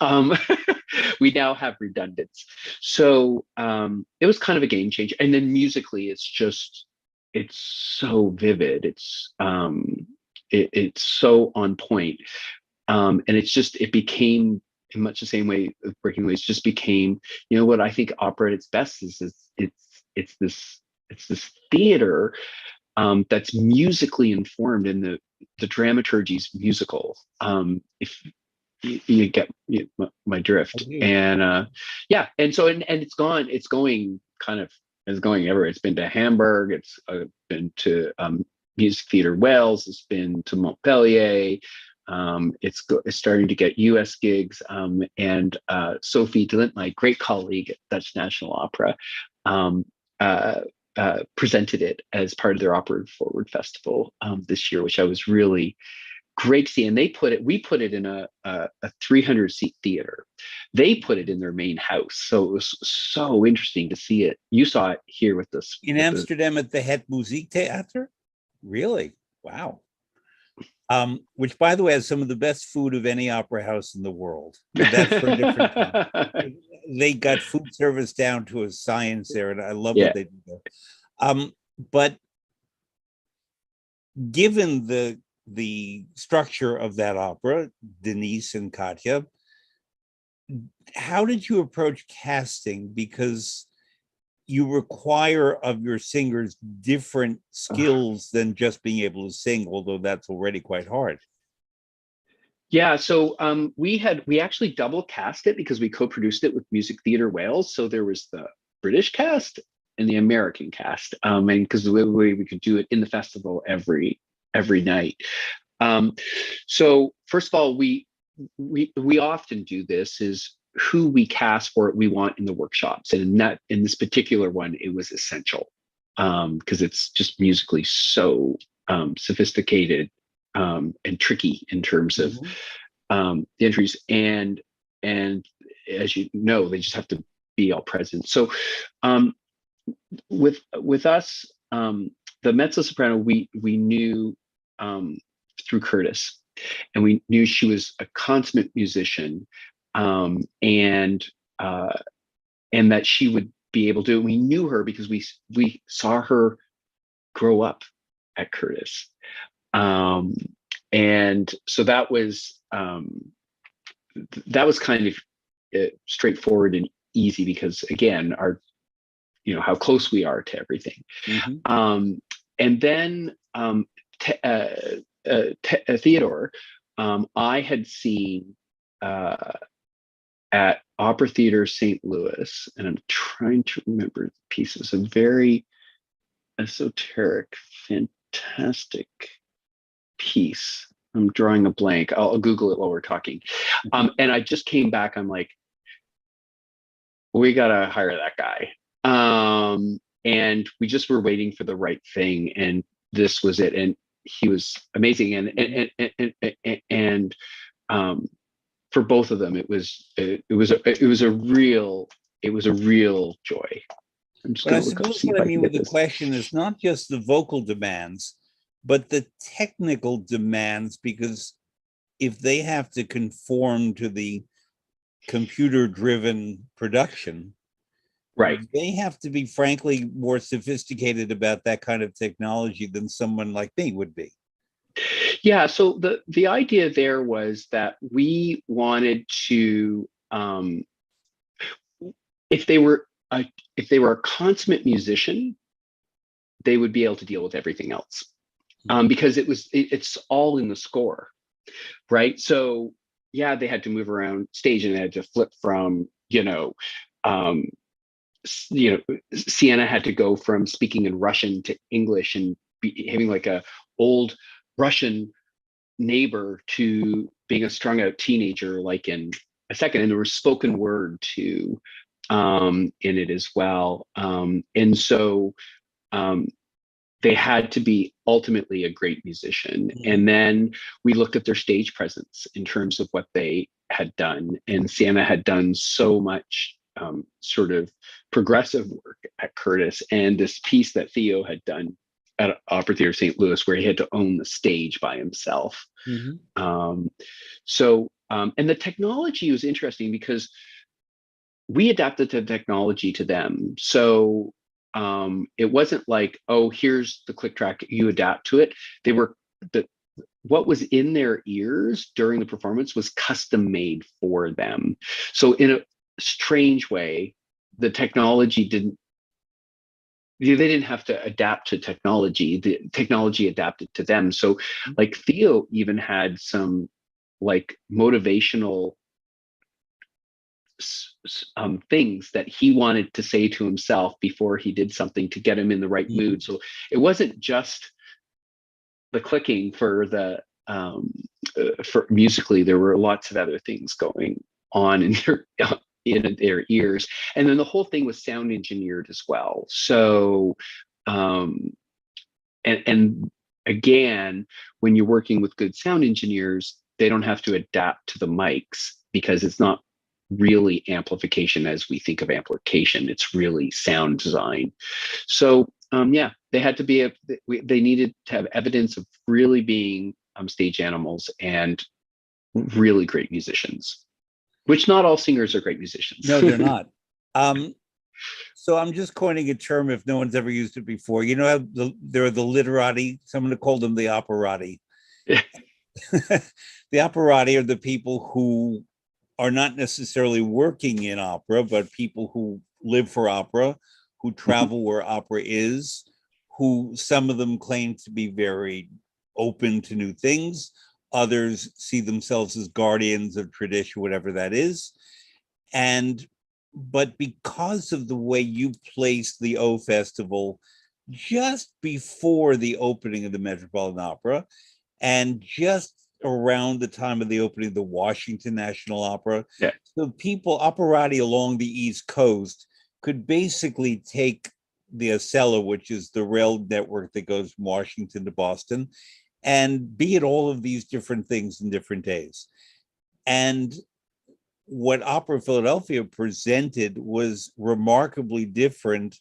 B: We now have redundance. So it was kind of a game changer. And then musically, it's so vivid. It's so on point. And it became, in much the same way of Breaking Waves, just became, what I think opera at its best is it's this theater that's musically informed, and the dramaturgy's musical. If you get my drift. And and so and it's going everywhere. It's been to Hamburg, it's been to Music Theatre Wales, it's been to Montpellier. It's starting to get US gigs, and Sophie de Lint, my great colleague at Dutch National Opera, presented it as part of their Opera Forward Festival this year, which I was really great to see. And we put it in a 300-seat theater. They put it in their main house, so it was so interesting to see it. You saw it here with us
A: in Amsterdam at the Het Muziektheater. Really? Wow. Which, by the way, has some of the best food of any opera house in the world. But that's for a different time. They got food service down to a science there, and I love what they do there. But given the the structure of that opera, Denise and Katya. How did you approach casting? Because you require of your singers different skills than just being able to sing, although that's already quite hard.
B: Yeah, so we actually double cast it because we co-produced it with Music Theatre Wales. So there was the British cast and the American cast, and because the way we could do it in the festival every night. So first of all, we often do this is who we cast for what we want in the workshops, and in this particular one, it was essential because it's just musically so sophisticated and tricky in terms of the entries, and as you know, they just have to be all present. So with us, the mezzo soprano, we knew through Curtis, and we knew she was a consummate musician, and that she would be able to. We knew her because we saw her grow up at Curtis, and so that was kind of straightforward and easy because again, how close we are to everything. And then Theodore, I had seen at Opera Theater St. Louis, and I'm trying to remember the piece. It was a very esoteric, fantastic piece. I'm drawing a blank. I'll Google it while we're talking. And I just came back. I'm like, we gotta hire that guy. And we just were waiting for the right thing, and this was it. And he was amazing. And for both of them, it was a real joy.
A: But I suppose what I mean with the question is not just the vocal demands, but the technical demands, because if they have to conform to the computer-driven production,
B: right,
A: they have to be, frankly, more sophisticated about that kind of technology than someone like me would be.
B: Yeah, so the idea there was that we wanted to, if they were a consummate musician, they would be able to deal with everything else, because it's all in the score, right? So yeah, they had to move around stage and they had to flip from Sienna had to go from speaking in Russian to English and having like a old Russian neighbor to being a strung out teenager like in a second, and there was spoken word too in it as well, and so they had to be ultimately a great musician. And then we looked at their stage presence in terms of what they had done, and Sienna had done so much sort of progressive work at Curtis, and this piece that Theo had done at Opera Theater St. Louis, where he had to own the stage by himself. And the technology was interesting because we adapted the technology to them. So it wasn't like, oh, here's the click track, you adapt to it. What was in their ears during the performance was custom made for them. So in a strange way, the technology they didn't have to adapt to technology. The technology adapted to them. So like Theo even had some like motivational things that he wanted to say to himself before he did something to get him in the right mood. So it wasn't just the clicking for musically. There were lots of other things going on in their ears, and then the whole thing was sound engineered as well. So and again, when you're working with good sound engineers, they don't have to adapt to the mics because it's not really amplification as we think of amplification. It's really sound design. So they had to be they needed to have evidence of really being stage animals and really great musicians, which not all singers are great musicians.
A: No, they're not. So I'm just coining a term if no one's ever used it before. You know, there are the literati, someone called them the operati. The operati are the people who are not necessarily working in opera, but people who live for opera, who travel where opera is, who some of them claim to be very open to new things. Others see themselves as guardians of tradition, whatever that is. But because of the way you place the O Festival just before the opening of the Metropolitan Opera, and just around the time of the opening of the Washington National Opera.
B: Yeah.
A: So people, operati along the East Coast, could basically take the Acela, which is the rail network that goes from Washington to Boston, and be at all of these different things in different days. And what Opera Philadelphia presented was remarkably different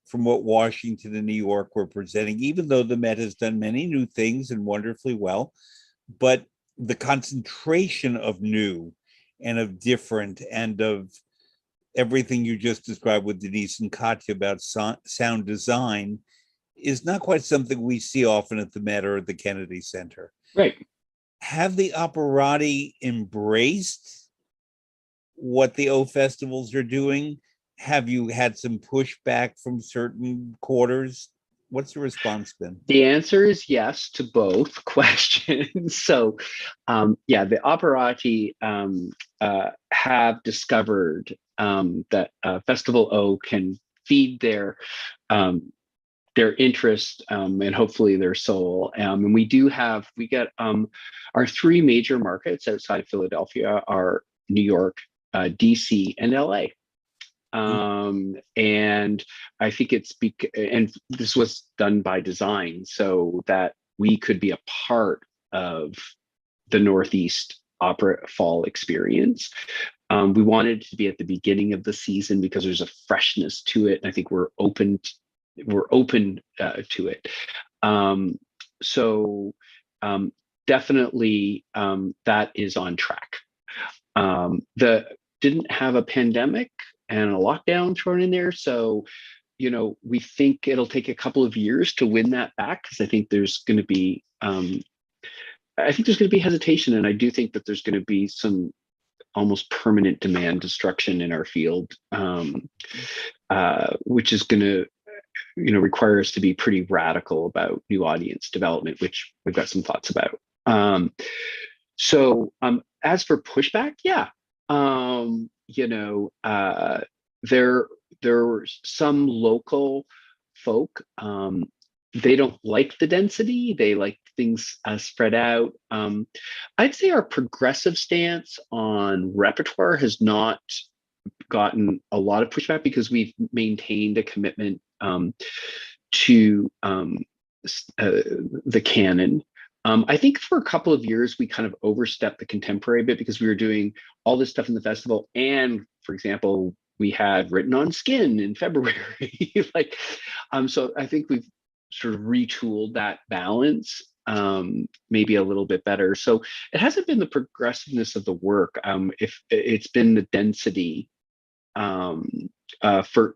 A: from what Washington and New York were presenting, even though the Met has done many new things and wonderfully well. But the concentration of new and of different and of everything you just described with Denise and Katya about sound design is not quite something we see often at the Met or at the Kennedy Center.
B: Right.
A: Have the operati embraced what the O festivals are doing? Have you had some pushback from certain quarters? What's the response been?
B: The answer is yes to both questions. So, the operati have discovered that Festival O can feed their interest and hopefully their soul. And we get our three major markets outside Philadelphia are New York, DC, and LA. And I think and this was done by design so that we could be a part of the Northeast Opera Fall experience. We wanted to be at the beginning of the season because there's a freshness to it, and I think we're open to it. Definitely that is on track. Didn't have a pandemic and a lockdown thrown in there. So, we think it'll take a couple of years to win that back, because I think there's going to be hesitation, and I do think that there's going to be some almost permanent demand destruction in our field, which is going to require us to be pretty radical about new audience development, which we've got some thoughts about. As for pushback, there were some local folk. They don't like the density. They like things spread out. I'd say our progressive stance on repertoire has not gotten a lot of pushback because we've maintained a commitment to the canon. I think for a couple of years, we kind of overstepped the contemporary bit because we were doing all this stuff in the festival. And for example, we had Written on Skin in February. So I think we've sort of retooled that balance maybe a little bit better. So it hasn't been the progressiveness of the work. If it's been the density for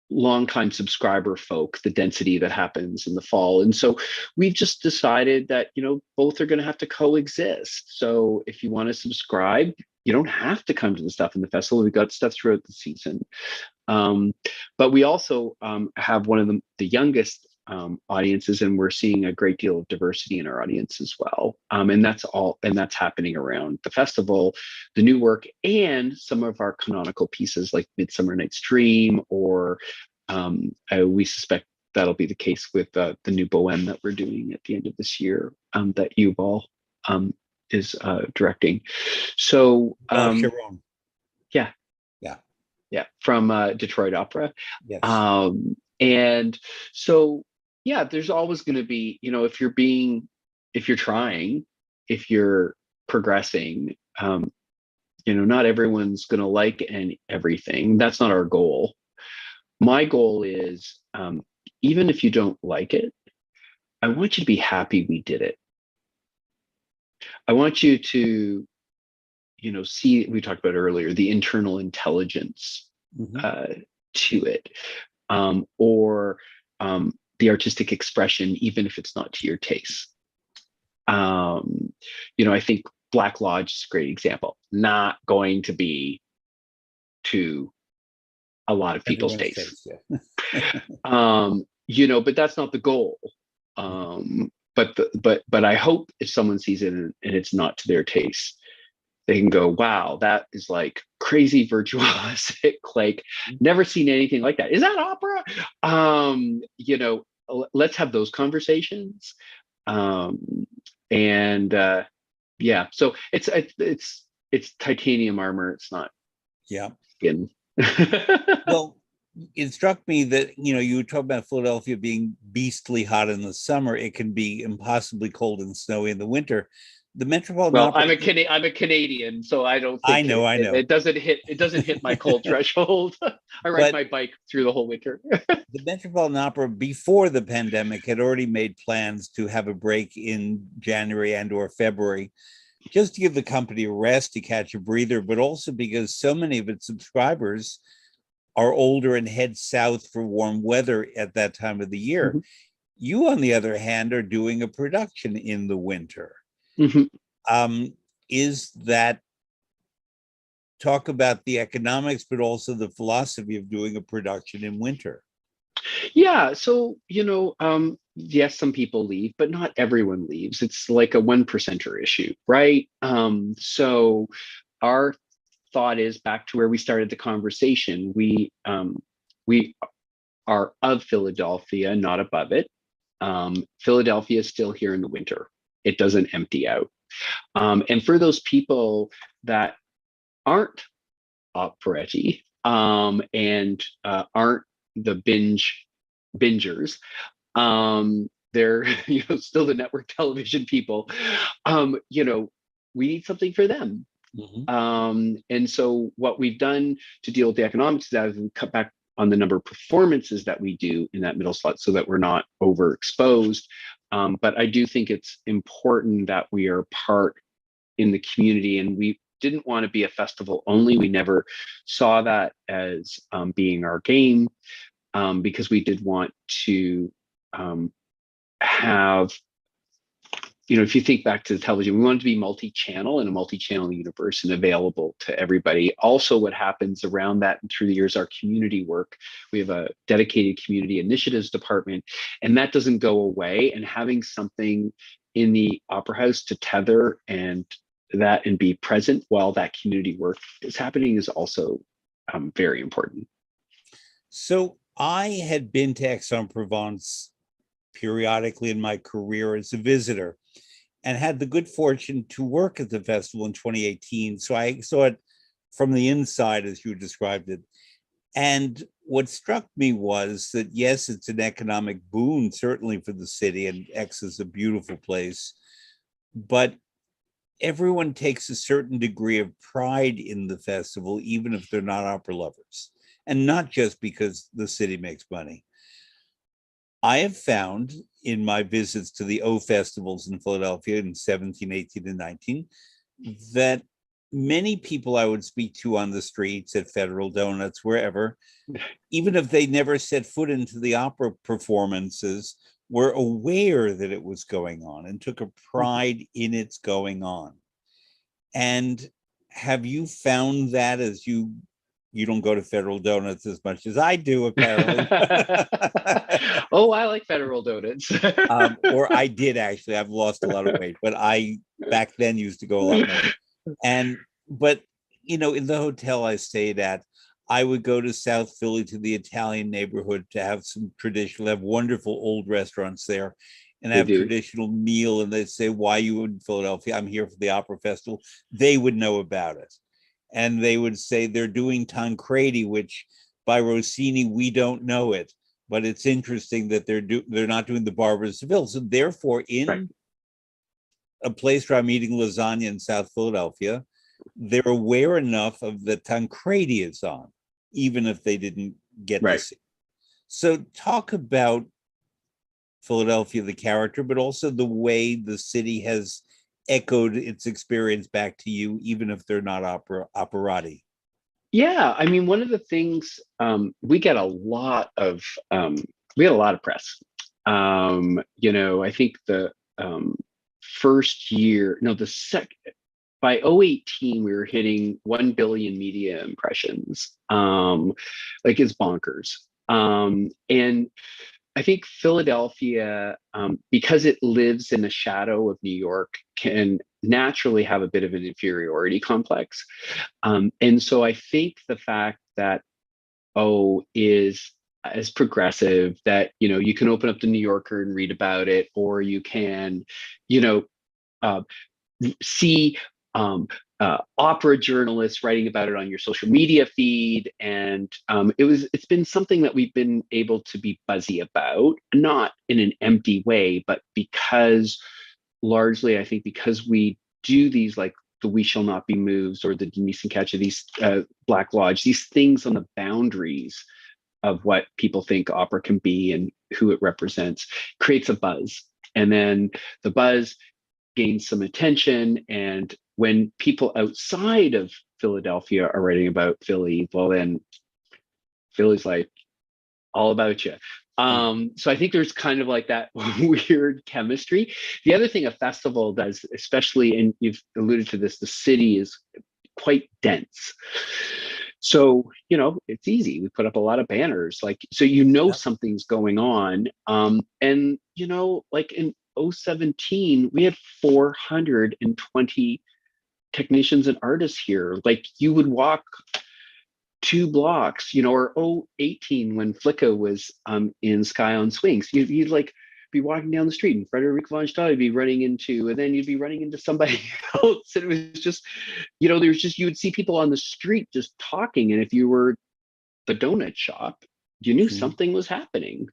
B: longtime subscriber folk, the density that happens in the fall. And so we've just decided that, both are going to have to coexist. So if you want to subscribe, you don't have to come to the stuff in the festival. We've got stuff throughout the season. But we also have one of the youngest audiences, and we're seeing a great deal of diversity in our audience as well. And that's happening around the festival, the new work, and some of our canonical pieces like Midsummer Night's Dream, or we suspect that'll be the case with the new Bohème that we're doing at the end of this year, that Yuval is directing. So from Detroit Opera.
A: Yes.
B: And so, there's always going to be, if you're trying, if you're progressing, not everyone's going to like everything. That's not our goal. My goal is, even if you don't like it, I want you to be happy we did it. I want you to, see, we talked about earlier, the internal intelligence to it, or the artistic expression, even if it's not to your taste. I think Black Lodge is a great example. Not going to be to a lot of people's
A: Everyone's
B: tastes.
A: taste,
B: But that's not the goal. But I hope if someone sees it and it's not to their taste, they can go, wow, that is like crazy virtuosic, like never seen anything like that. Is that opera? Let's have those conversations. Yeah, so it's titanium armor. It's not
A: Yeah.
B: skin.
A: Well, it struck me that, you were talking about Philadelphia being beastly hot in the summer. It can be impossibly cold and snowy in the winter. The Metropolitan
B: Well,
A: Opera.
B: I'm a Canadian, so I don't think
A: I know.
B: it doesn't hit my cold threshold. I ride my bike through the whole winter.
A: The Metropolitan Opera, before the pandemic, had already made plans to have a break in January and/or February, just to give the company a rest, to catch a breather, but also because so many of its subscribers are older and head south for warm weather at that time of the year.
B: Mm-hmm.
A: You, on the other hand, are doing a production in the winter.
B: Mm-hmm.
A: Is that, talk about the economics, but also the philosophy of doing a production in winter?
B: Yeah, so yes, some people leave, but not everyone leaves. It's like a 1%er issue, right? So our thought is, back to where we started the conversation, we are of Philadelphia, not above it. Philadelphia is still here in the winter. It doesn't empty out. And for those people that aren't operetti and aren't the bingers, they're still the network television people. We need something for them.
A: Mm-hmm.
B: And so what we've done to deal with the economics is that we cut back on the number of performances that we do in that middle slot so that we're not overexposed. But I do think it's important that we are part in the community, and we didn't want to be a festival only. We never saw that as being our game, because we did want to have, if you think back to the television, we wanted to be multi-channel in a multi-channel universe and available to everybody. Also, what happens around that and through the years, our community work, we have a dedicated community initiatives department, and that doesn't go away. And having something in the Opera House to tether and be present while that community work is happening is also very important.
A: So I had been to Aix-en-Provence periodically in my career as a visitor, and had the good fortune to work at the festival in 2018. So I saw it from the inside, as you described it. And what struck me was that, yes, it's an economic boon, certainly for the city, and Aix is a beautiful place, but everyone takes a certain degree of pride in the festival, even if they're not opera lovers, and not just because the city makes money. I have found in my visits to the O festivals in Philadelphia in 17, 18, and 19, that many people I would speak to on the streets, at Federal Donuts, wherever, even if they never set foot into the opera performances, were aware that it was going on and took a pride in its going on. And have you found that, as you don't go to Federal Donuts as much as I do, apparently?
B: Oh, I like Federal Donuts.
A: Or I did, actually. I've lost a lot of weight, but I back then used to go a lot more. But in the hotel I stayed at, I would go to South Philly, to the Italian neighborhood, to have some traditional, have wonderful old restaurants there, and have traditional meal. And they'd say, "Why are you in Philadelphia?" "I'm here for the opera festival." They would know about it. And they would say, "They're doing Tancredi, which by Rossini, we don't know it, but it's interesting that they're not doing the Barber of Seville." So therefore, in a place where I'm eating lasagna in South Philadelphia, they're aware enough of the Tancredi is on, even if they didn't get to see. So talk about Philadelphia, the character, but also the way the city has echoed its experience back to you, even if they're not operati.
B: Yeah, I mean, one of the things, we get a lot of press. I think first year, no, the second, by 2018, we were hitting 1 billion media impressions. Like it's bonkers. And I think Philadelphia, because it lives in the shadow of New York, can naturally have a bit of an inferiority complex. And so I think the fact that O is as progressive, that, you know, you can open up the New Yorker and read about it, or you can, you know, see opera journalists writing about it on your social media feed, and it's been something that we've been able to be buzzy about, not in an empty way, but because largely, I think, because we do these, like the We Shall Not Be Moves or the Denise and Katja, these Black Lodge, these things on the boundaries of what people think opera can be and who it represents, creates a buzz, and then the buzz gains some attention. And when people outside of Philadelphia are writing about Philly, well, then Philly's like all about you. So I think there's kind of like that weird chemistry. The other thing a festival does, especially, and you've alluded to this, the city is quite dense. So, you know, it's easy. We put up a lot of banners, like, so, you know, something's going on. And, you know, like in 2017, we had 420 technicians and artists here. Like, you would walk 2 blocks, you know, or 2018 when Flicka was in Sky on Swings, you'd like be walking down the street and Frederick von Stade would be running into, and then you'd be running into somebody else. And it was just, you know, there's just, you would see people on the street just talking. And if you were the donut shop, you knew something was happening.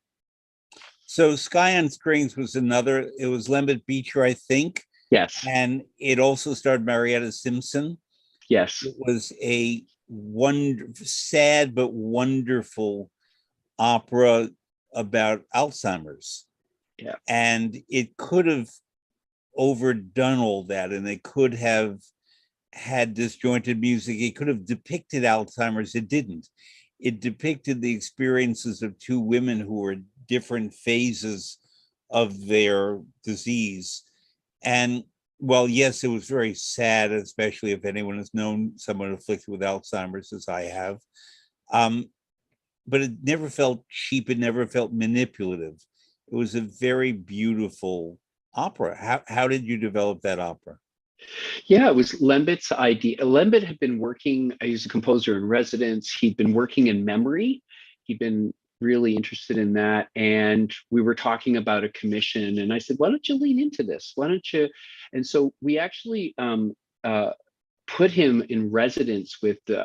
A: So Sky on Strings was another, it was Lembit Beecher, I think.
B: Yes.
A: And it also starred Marietta Simpson.
B: Yes.
A: It was a sad but wonderful opera about Alzheimer's.
B: Yeah.
A: And it could have overdone all that, and they could have had disjointed music. It could have depicted Alzheimer's. It didn't. It depicted the experiences of 2 women who were different phases of their disease. And well, yes, it was very sad, especially if anyone has known someone afflicted with Alzheimer's, as I have. But it never felt cheap. It never felt manipulative. It was a very beautiful opera. How did you develop that opera?
B: Yeah, it was Lembit's idea. Lembit had been working, he's a composer in residence. He'd been working in memory. He'd been really interested in that. And we were talking about a commission, and I said, why don't you lean into this? Why don't you? And so we actually put him in residence with the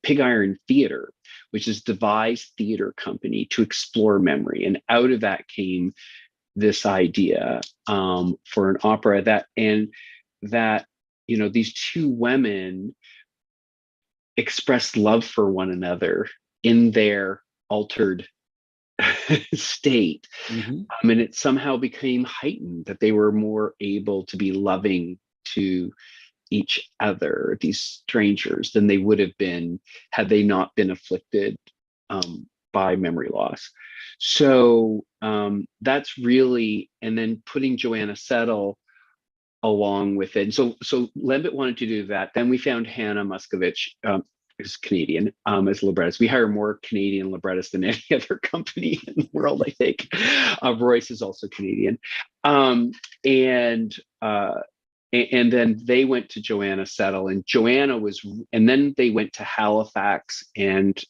B: Pig Iron Theater, which is Devised Theater Company, to explore memory. And out of that came this idea for an opera that, you know, these 2 women expressed love for one another in their altered state. And it somehow became heightened, that they were more able to be loving to each other, these strangers, than they would have been had they not been afflicted by memory loss. So that's really, and then putting Joanna Settle along with it. And so Lembit wanted to do that. Then we found Hannah Muscovich, who's Canadian, as librettist. We hire more Canadian librettists than any other company in the world, I think. Royce is also Canadian. And then they went to Joanna Settle, and Joanna was, and then they went to Halifax and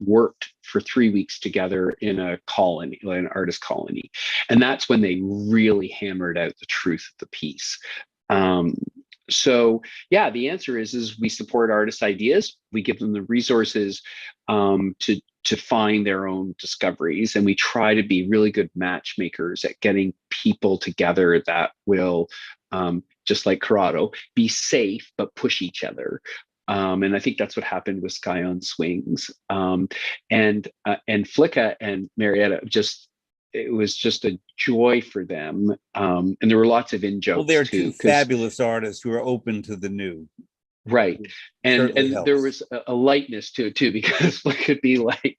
B: worked for 3 weeks together in a colony, an artist colony. And that's when they really hammered out the truth of the piece. So yeah, the answer is we support artists' ideas. We give them the resources to find their own discoveries, and we try to be really good matchmakers at getting people together that will, just like Corrado, be safe but push each other. And I think that's what happened with Sky on Swings. And Flicka and Marietta, it was just a joy for them. And there were lots of in-jokes.
A: Well, they're 2 fabulous artists who are open to the new.
B: Right. And there was a lightness to it too, because Flicka could be like,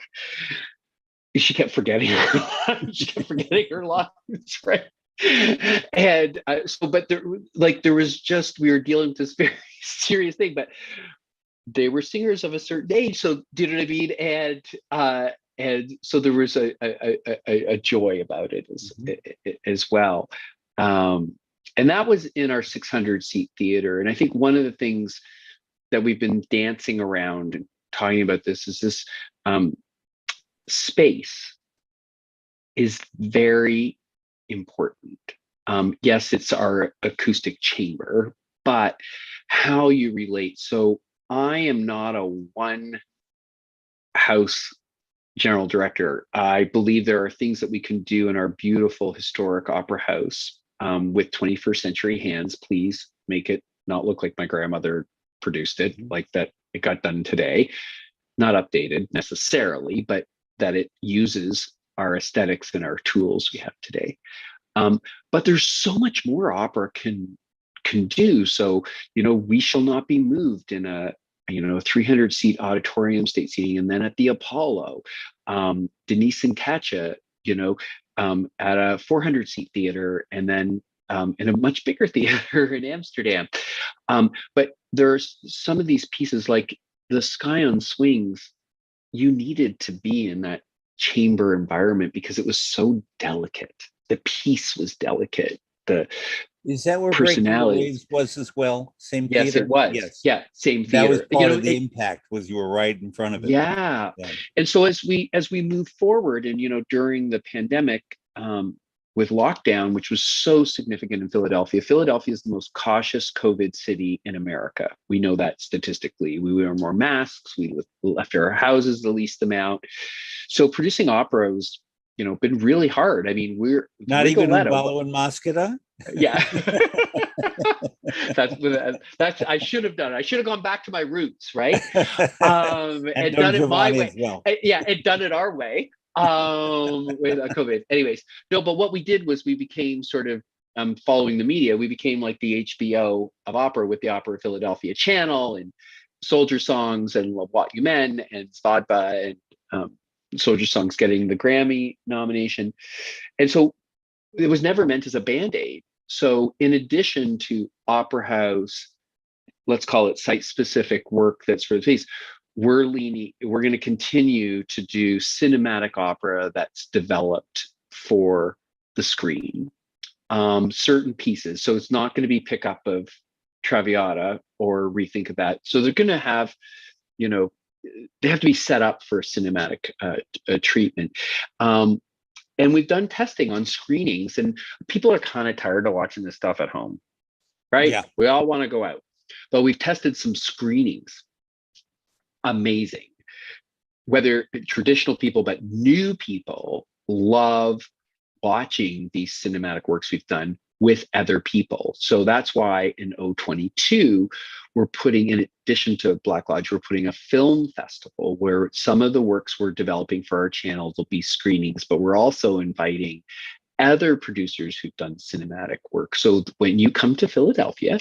B: she kept forgetting her lines, right? And but there was just, we were dealing with this very serious thing, but they were singers of a certain age, so do you know what I mean? And so there was a joy about it
A: Mhm.
B: as well. And that was in our 600 seat theater. And I think one of the things that we've been dancing around and talking about this is this, space is very important. Yes, it's our acoustic chamber, but how you relate. So I am not a one house general director. I believe there are things that we can do in our beautiful historic opera house, with 21st century hands. Please make it not look like my grandmother produced it,
A: Mhm.
B: like that it got done today, not updated necessarily, but that it uses our aesthetics and our tools we have today. Um, but there's so much more opera can do. So, We Shall Not Be Moved in a 300 seat auditorium, state seating, and then at the Apollo, Denise and Katja, at a 400 seat theater, and then in a much bigger theater in Amsterdam. But there's some of these pieces like the Sky on Swings. You needed to be in that chamber environment because it was so delicate. The piece was delicate. The
A: Is that where Breaking the
B: personality.
A: Waves was as well? Same
B: Yes, it
A: theater?
B: was.
A: Yes.
B: Yeah, same
A: That was
B: theater.
A: part of the impact, was you were right in front of it.
B: Yeah.
A: Yeah.
B: And so as we move forward, and during the pandemic, with lockdown, which was so significant in Philadelphia. Philadelphia is the most cautious COVID city in America. We know that statistically. We wear more masks. We left our houses the least amount. So producing opera was, been really hard. I mean,
A: Not even
B: Rigoletto.
A: Ubalo and Moscata?
B: Yeah. that's I should have done it. I should have gone back to my roots, right?
A: And
B: And
A: Don
B: done it my
A: Giovanni
B: way.
A: as well.
B: Yeah, and done it our way. With COVID. Anyways, no, but what we did was we became sort of, following the media, we became like the HBO of opera with the Opera Philadelphia channel and Soldier Songs and La What You Men and Svadba and, Soldier Songs getting the Grammy nomination. And so it was never meant as a band-aid. So in addition to opera house, let's call it site-specific work that's for the piece, we're going to continue to do cinematic opera that's developed for the screen. Certain pieces. So it's not going to be pickup of Traviata or rethink of that. So they're going to have, they have to be set up for cinematic treatment. And we've done testing on screenings, and people are kind of tired of watching this stuff at home, right?
A: Yeah.
B: We all want to go out, but we've tested some screenings. Amazing. Whether traditional people, but new people love watching these cinematic works we've done with other people. So that's why in 022, we're putting, in addition to Black Lodge, we're putting a film festival where some of the works we're developing for our channels will be screenings, but we're also inviting other producers who've done cinematic work. So when you come to Philadelphia,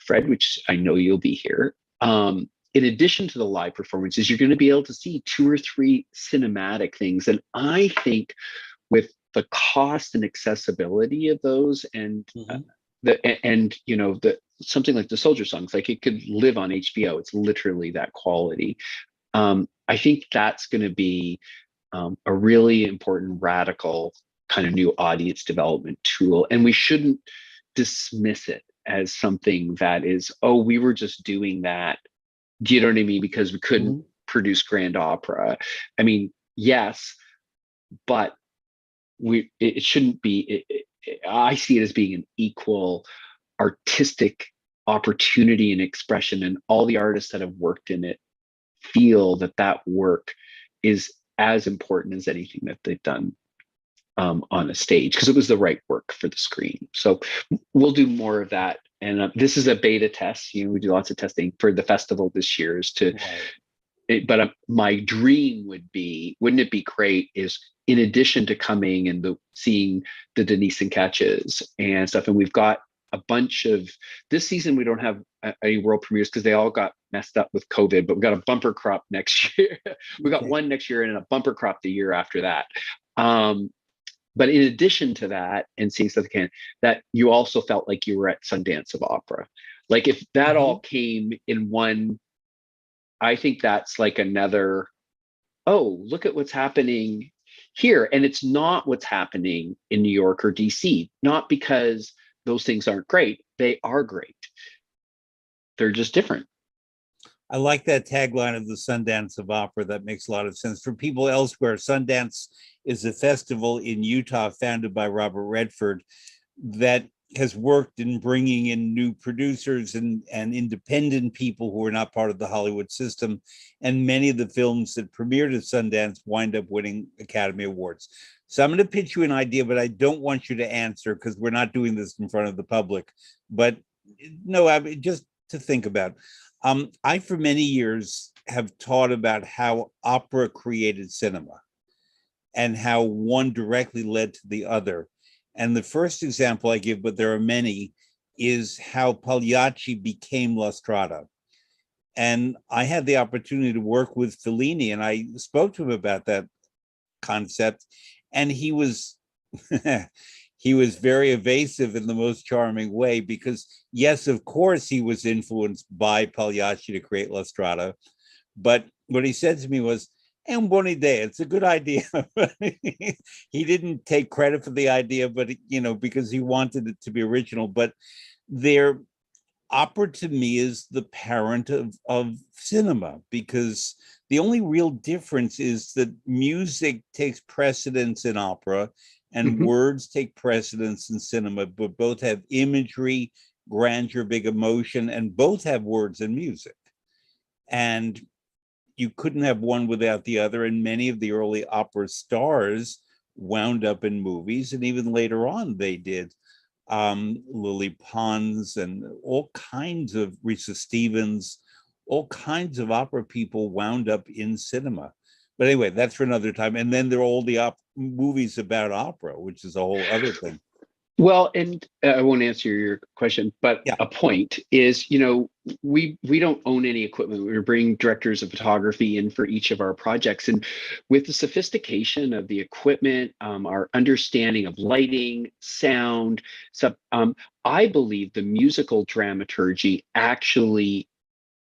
B: Fred, which I know you'll be here, in addition to the live performances, you're going to be able to see 2 or 3 cinematic things. And I think with the cost and accessibility of those, and
A: Mhm.
B: the something like the Soldier Songs, like it could live on HBO. It's literally that quality. I think that's going to be, a really important, radical kind of new audience development tool, and we shouldn't dismiss it as something that is, oh, we were just doing that. Do you know what I mean? Because we couldn't
A: Mhm.
B: produce grand opera. I mean, yes, but it shouldn't be. I see it as being an equal artistic opportunity and expression, and all the artists that have worked in it feel that work is as important as anything that they've done, on a stage, because it was the right work for the screen. So we'll do more of that. And this is a beta test. We do lots of testing for the festival this year.
A: Right.
B: But my dream would be, wouldn't it be great, is in addition to coming and seeing the Denise and Catches and stuff, and we've got a bunch of, this season we don't have any world premieres because they all got messed up with COVID, but we've got a bumper crop next year. We got
A: Okay.
B: one next year and a bumper crop the year after that. Um, but in addition to that, and seeing stuff can, that you also felt like you were at Sundance of Opera. Like if that all came in one, I think that's like another, oh, look at what's happening here. And it's not what's happening in New York or DC, not because those things aren't great. They are great. They're just different.
A: I like that tagline of the Sundance of Opera. That makes a lot of sense. For people elsewhere, Sundance is a festival in Utah founded by Robert Redford that has worked in bringing in new producers and independent people who are not part of the Hollywood system. And many of the films that premiered at Sundance wind up winning Academy Awards. So I'm going to pitch you an idea, but I don't want you to answer because we're not doing this in front of the public. But no, I mean, just to think about. I, for many years, have taught about how opera created cinema and how one directly led to the other. And the first example I give, but there are many, is how Pagliacci became La Strada. And I had the opportunity to work with Fellini, and I spoke to him about that concept. And he was he was very evasive in the most charming way, because yes, of course, he was influenced by Pagliacci to create La Strada. But what he said to me was, "È un buona idea. It's a good idea." He didn't take credit for the idea, but because he wanted it to be original. But their opera to me is the parent of cinema, because the only real difference is that music takes precedence in opera and words take precedence in cinema, but both have imagery, grandeur, big emotion, and both have words and music. And you couldn't have one without the other. And many of the early opera stars wound up in movies, and even later on they did. Lily Pons and all kinds of Risa Stevens, all kinds of opera people wound up in cinema. But anyway, that's for another time. And then there are all the movies about opera, which is a whole other thing.
B: Well, and I won't answer your question, but
A: Yeah.
B: a point is, we don't own any equipment. We're bringing directors of photography in for each of our projects. And with the sophistication of the equipment, our understanding of lighting, sound, stuff, I believe the musical dramaturgy actually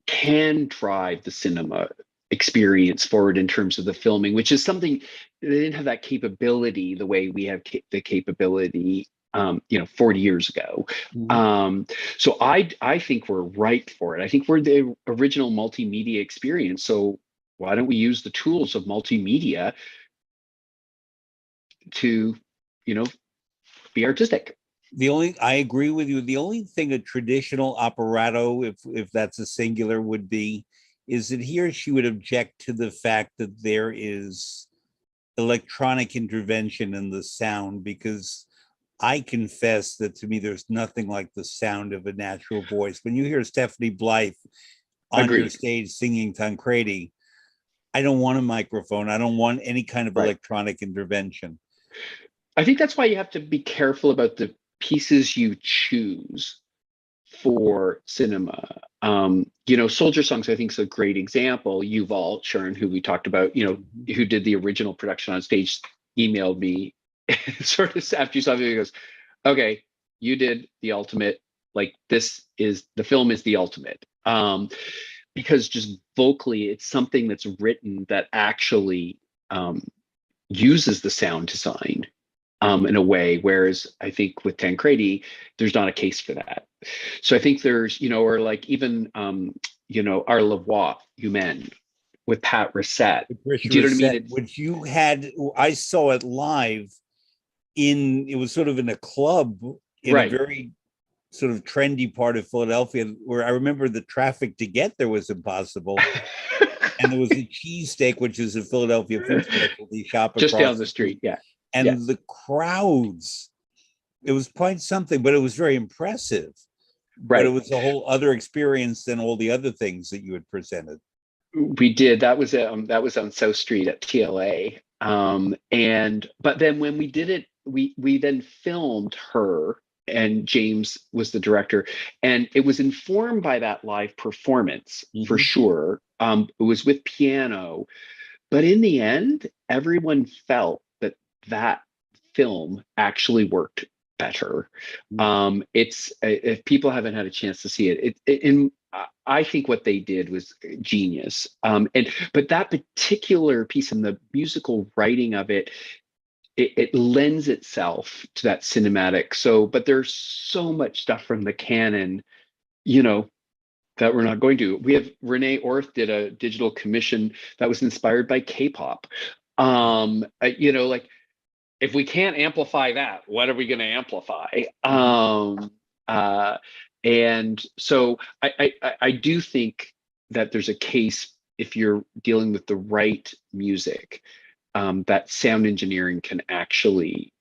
B: can drive the cinema experience forward in terms of the filming, which is something they didn't have that capability the way we have the capability 40 years ago. So I think we're ripe for it. I think we're the original multimedia experience. So why don't we use the tools of multimedia to, be artistic?
A: I agree with you. The only thing a traditional operato, if that's a singular, would be, is that he or she would object to the fact that there is electronic intervention in the sound, because I confess that to me, there's nothing like the sound of a natural voice. When you hear Stephanie Blythe on your stage singing Tancredi, I don't want a microphone. I don't want any kind of electronic intervention.
B: I think that's why you have to be careful about the pieces you choose for cinema. Soldier Songs, I think, is a great example. Yuval Sharon, who we talked about, who did the original production on stage, emailed me sort of after you saw the video. He goes, "Okay, you did the ultimate. Like, this is the film is the ultimate." Because just vocally, it's something that's written that actually uses the sound design in a way, whereas I think with Tancredi, there's not a case for that. So I think there's, or like even, Our La Voix Humaine with Pat Rissette. Do you know what I mean?
A: Which you had, I saw it live it was sort of in a club in a very sort of trendy part of Philadelphia, where I remember the traffic to get there was impossible. And there was a cheesesteak, which is a Philadelphia food specialty shop
B: just down the street. Yeah.
A: And the crowds, it was quite something, but it was very impressive. But it was a whole other experience than all the other things that you had presented.
B: We did. That was on South Street at TLA. But then when we did it, we then filmed her, and James was the director, and it was informed by that live performance for sure. It was with piano, but in the end, everyone felt that film actually worked better. It's if people haven't had a chance to see I think what they did was genius. But that particular piece and the musical writing of it lends itself to that cinematic. So, but there's so much stuff from the canon, that we're not going to. We have Renee Orth did a digital commission that was inspired by K-pop. Like, if we can't amplify that, what are we going to amplify? And so I do think that there's a case, if you're dealing with the right music, that sound engineering can actually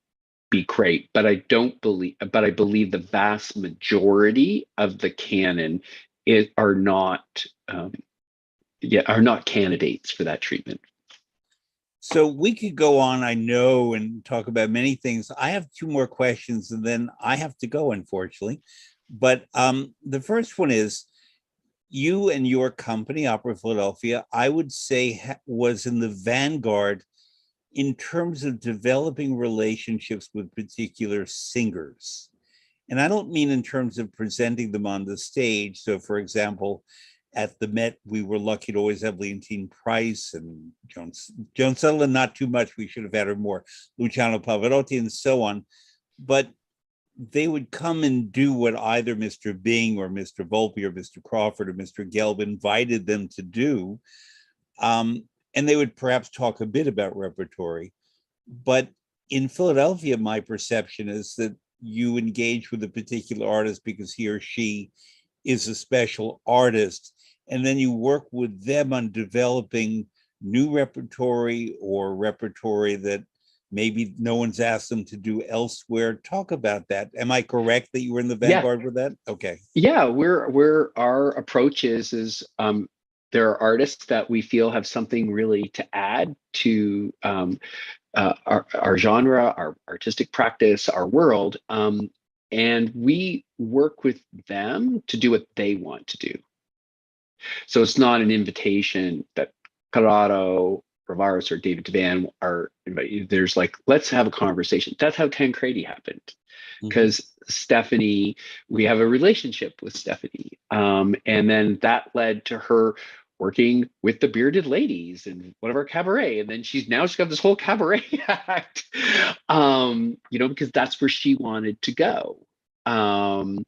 B: be great. But I believe the vast majority of the canon are not candidates for that treatment.
A: So we could go on, I know, and talk about many things. I have two more questions and then I have to go, unfortunately. But the first one is, you and your company, Opera Philadelphia, I would say was in the vanguard in terms of developing relationships with particular singers. And I don't mean in terms of presenting them on the stage. So for example, at the Met, we were lucky to always have Leontine Price and Joan Sutherland, not too much. We should have had her more, Luciano Pavarotti and so on. But they would come and do what either Mr. Bing or Mr. Volpe or Mr. Crawford or Mr. Gelb invited them to do. And they would perhaps talk a bit about repertory. But in Philadelphia, my perception is that you engage with a particular artist because he or she is a special artist, and then you work with them on developing new repertory or repertory that maybe no one's asked them to do elsewhere. Talk about that. Am I correct that you were in the vanguard with that? Okay.
B: Yeah, our approach is there are artists that we feel have something really to add to our genre, our artistic practice, our world. And we work with them to do what they want to do. So it's not an invitation that Corrado, Ravaris, or David Devan are. There's like, let's have a conversation. That's how Tancredi happened. Because Stephanie, we have a relationship with Stephanie. And then that led to her working with the Bearded Ladies and whatever cabaret. And then she's got this whole cabaret act, because that's where she wanted to go. And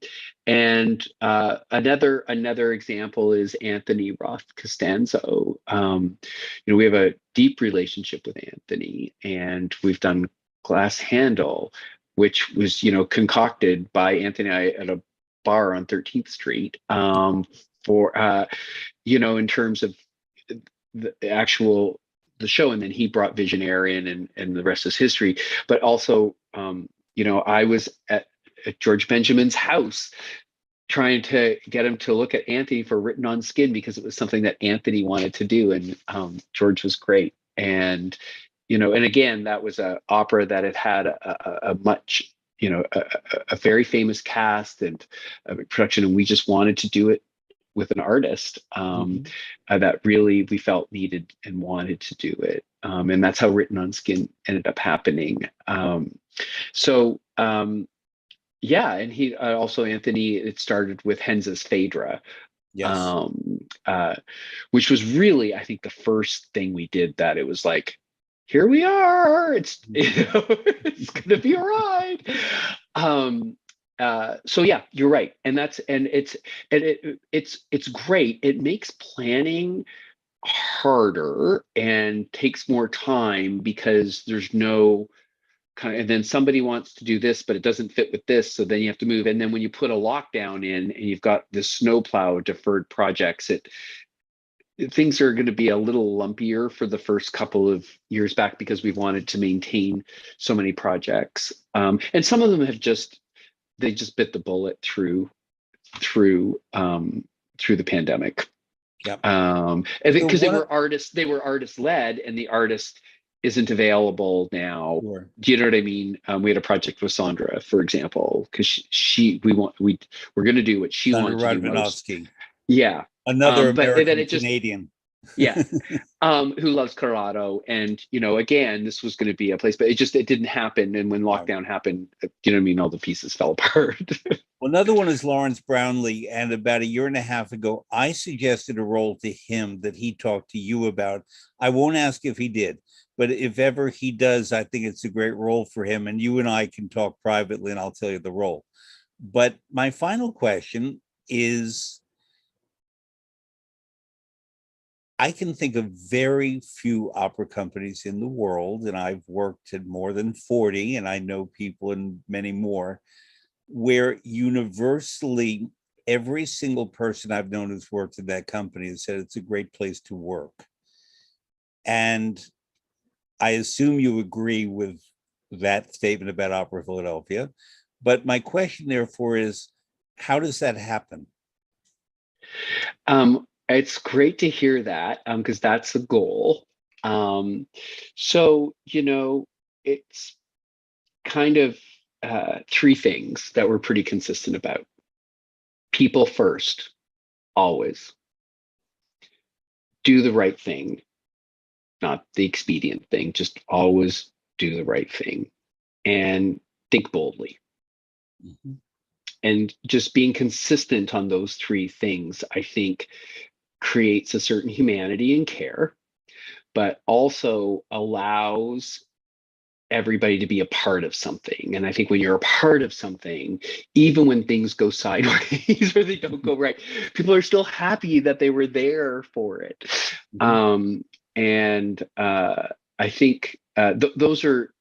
B: another example is Anthony Roth Costanzo. We have a deep relationship with Anthony, and we've done Glass Handle, which was, concocted by Anthony and I at a bar on 13th Street, in terms of the show. And then he brought Visionarian, and the rest is history. But also, I was at George Benjamin's house trying to get him to look at Anthony for Written on Skin, because it was something that Anthony wanted to do. And George was great. And, and again, that was an opera that had a much, a very famous cast and production. And we just wanted to do it with an artist that really we felt needed and wanted to do it. And that's how Written on Skin ended up happening. And he also, Anthony, it started with Henze's Phaedra,
A: yes.
B: Which was really, I think, the first thing we did that it was like, here we are, it's it's gonna be all right. So yeah, you're right, and it's great. It makes planning harder and takes more time because there's no and then somebody wants to do this, but it doesn't fit with this, so then you have to move. And then when you put a lockdown in and you've got this snowplow deferred projects, things are going to be a little lumpier for the first couple of years back, because we wanted to maintain so many projects. And some of them they just bit the bullet through the pandemic.
A: Yep.
B: And because they were artist led, and the artist isn't available now.
A: Sure.
B: Do you know what I mean? We had a project with Sandra, for example, because we're going to do what she wanted to do most.
A: Radvanovsky.
B: Yeah.
A: Another American Canadian.
B: Yeah. Who loves Colorado. And, again, this was going to be a place, but it didn't happen. And when
A: Yeah.
B: lockdown happened, you know what I mean? All the pieces fell apart.
A: Well, another one is Lawrence Brownlee. And about a year and a half ago, I suggested a role to him that he talked to you about. I won't ask if he did, but if ever he does, I think it's a great role for him. And you and I can talk privately and I'll tell you the role. But my final question is, I can think of very few opera companies in the world, and I've worked at more than 40, and I know people in many more, where universally every single person I've known who's worked in that company has said it's a great place to work. And I assume you agree with that statement about Opera Philadelphia. But my question, therefore, is how does that happen?
B: It's great to hear that, because that's the goal. So, it's kind of three things that we're pretty consistent about. People first, always. Do the right thing, not the expedient thing, just always do the right thing. And think boldly.
A: Mm-hmm.
B: And just being consistent on those three things, I think, creates a certain humanity and care, but also allows everybody to be a part of something. And I think when you're a part of something, even when things go sideways or they don't go right, people are still happy that they were there for it.
A: Mm-hmm.
B: I think those are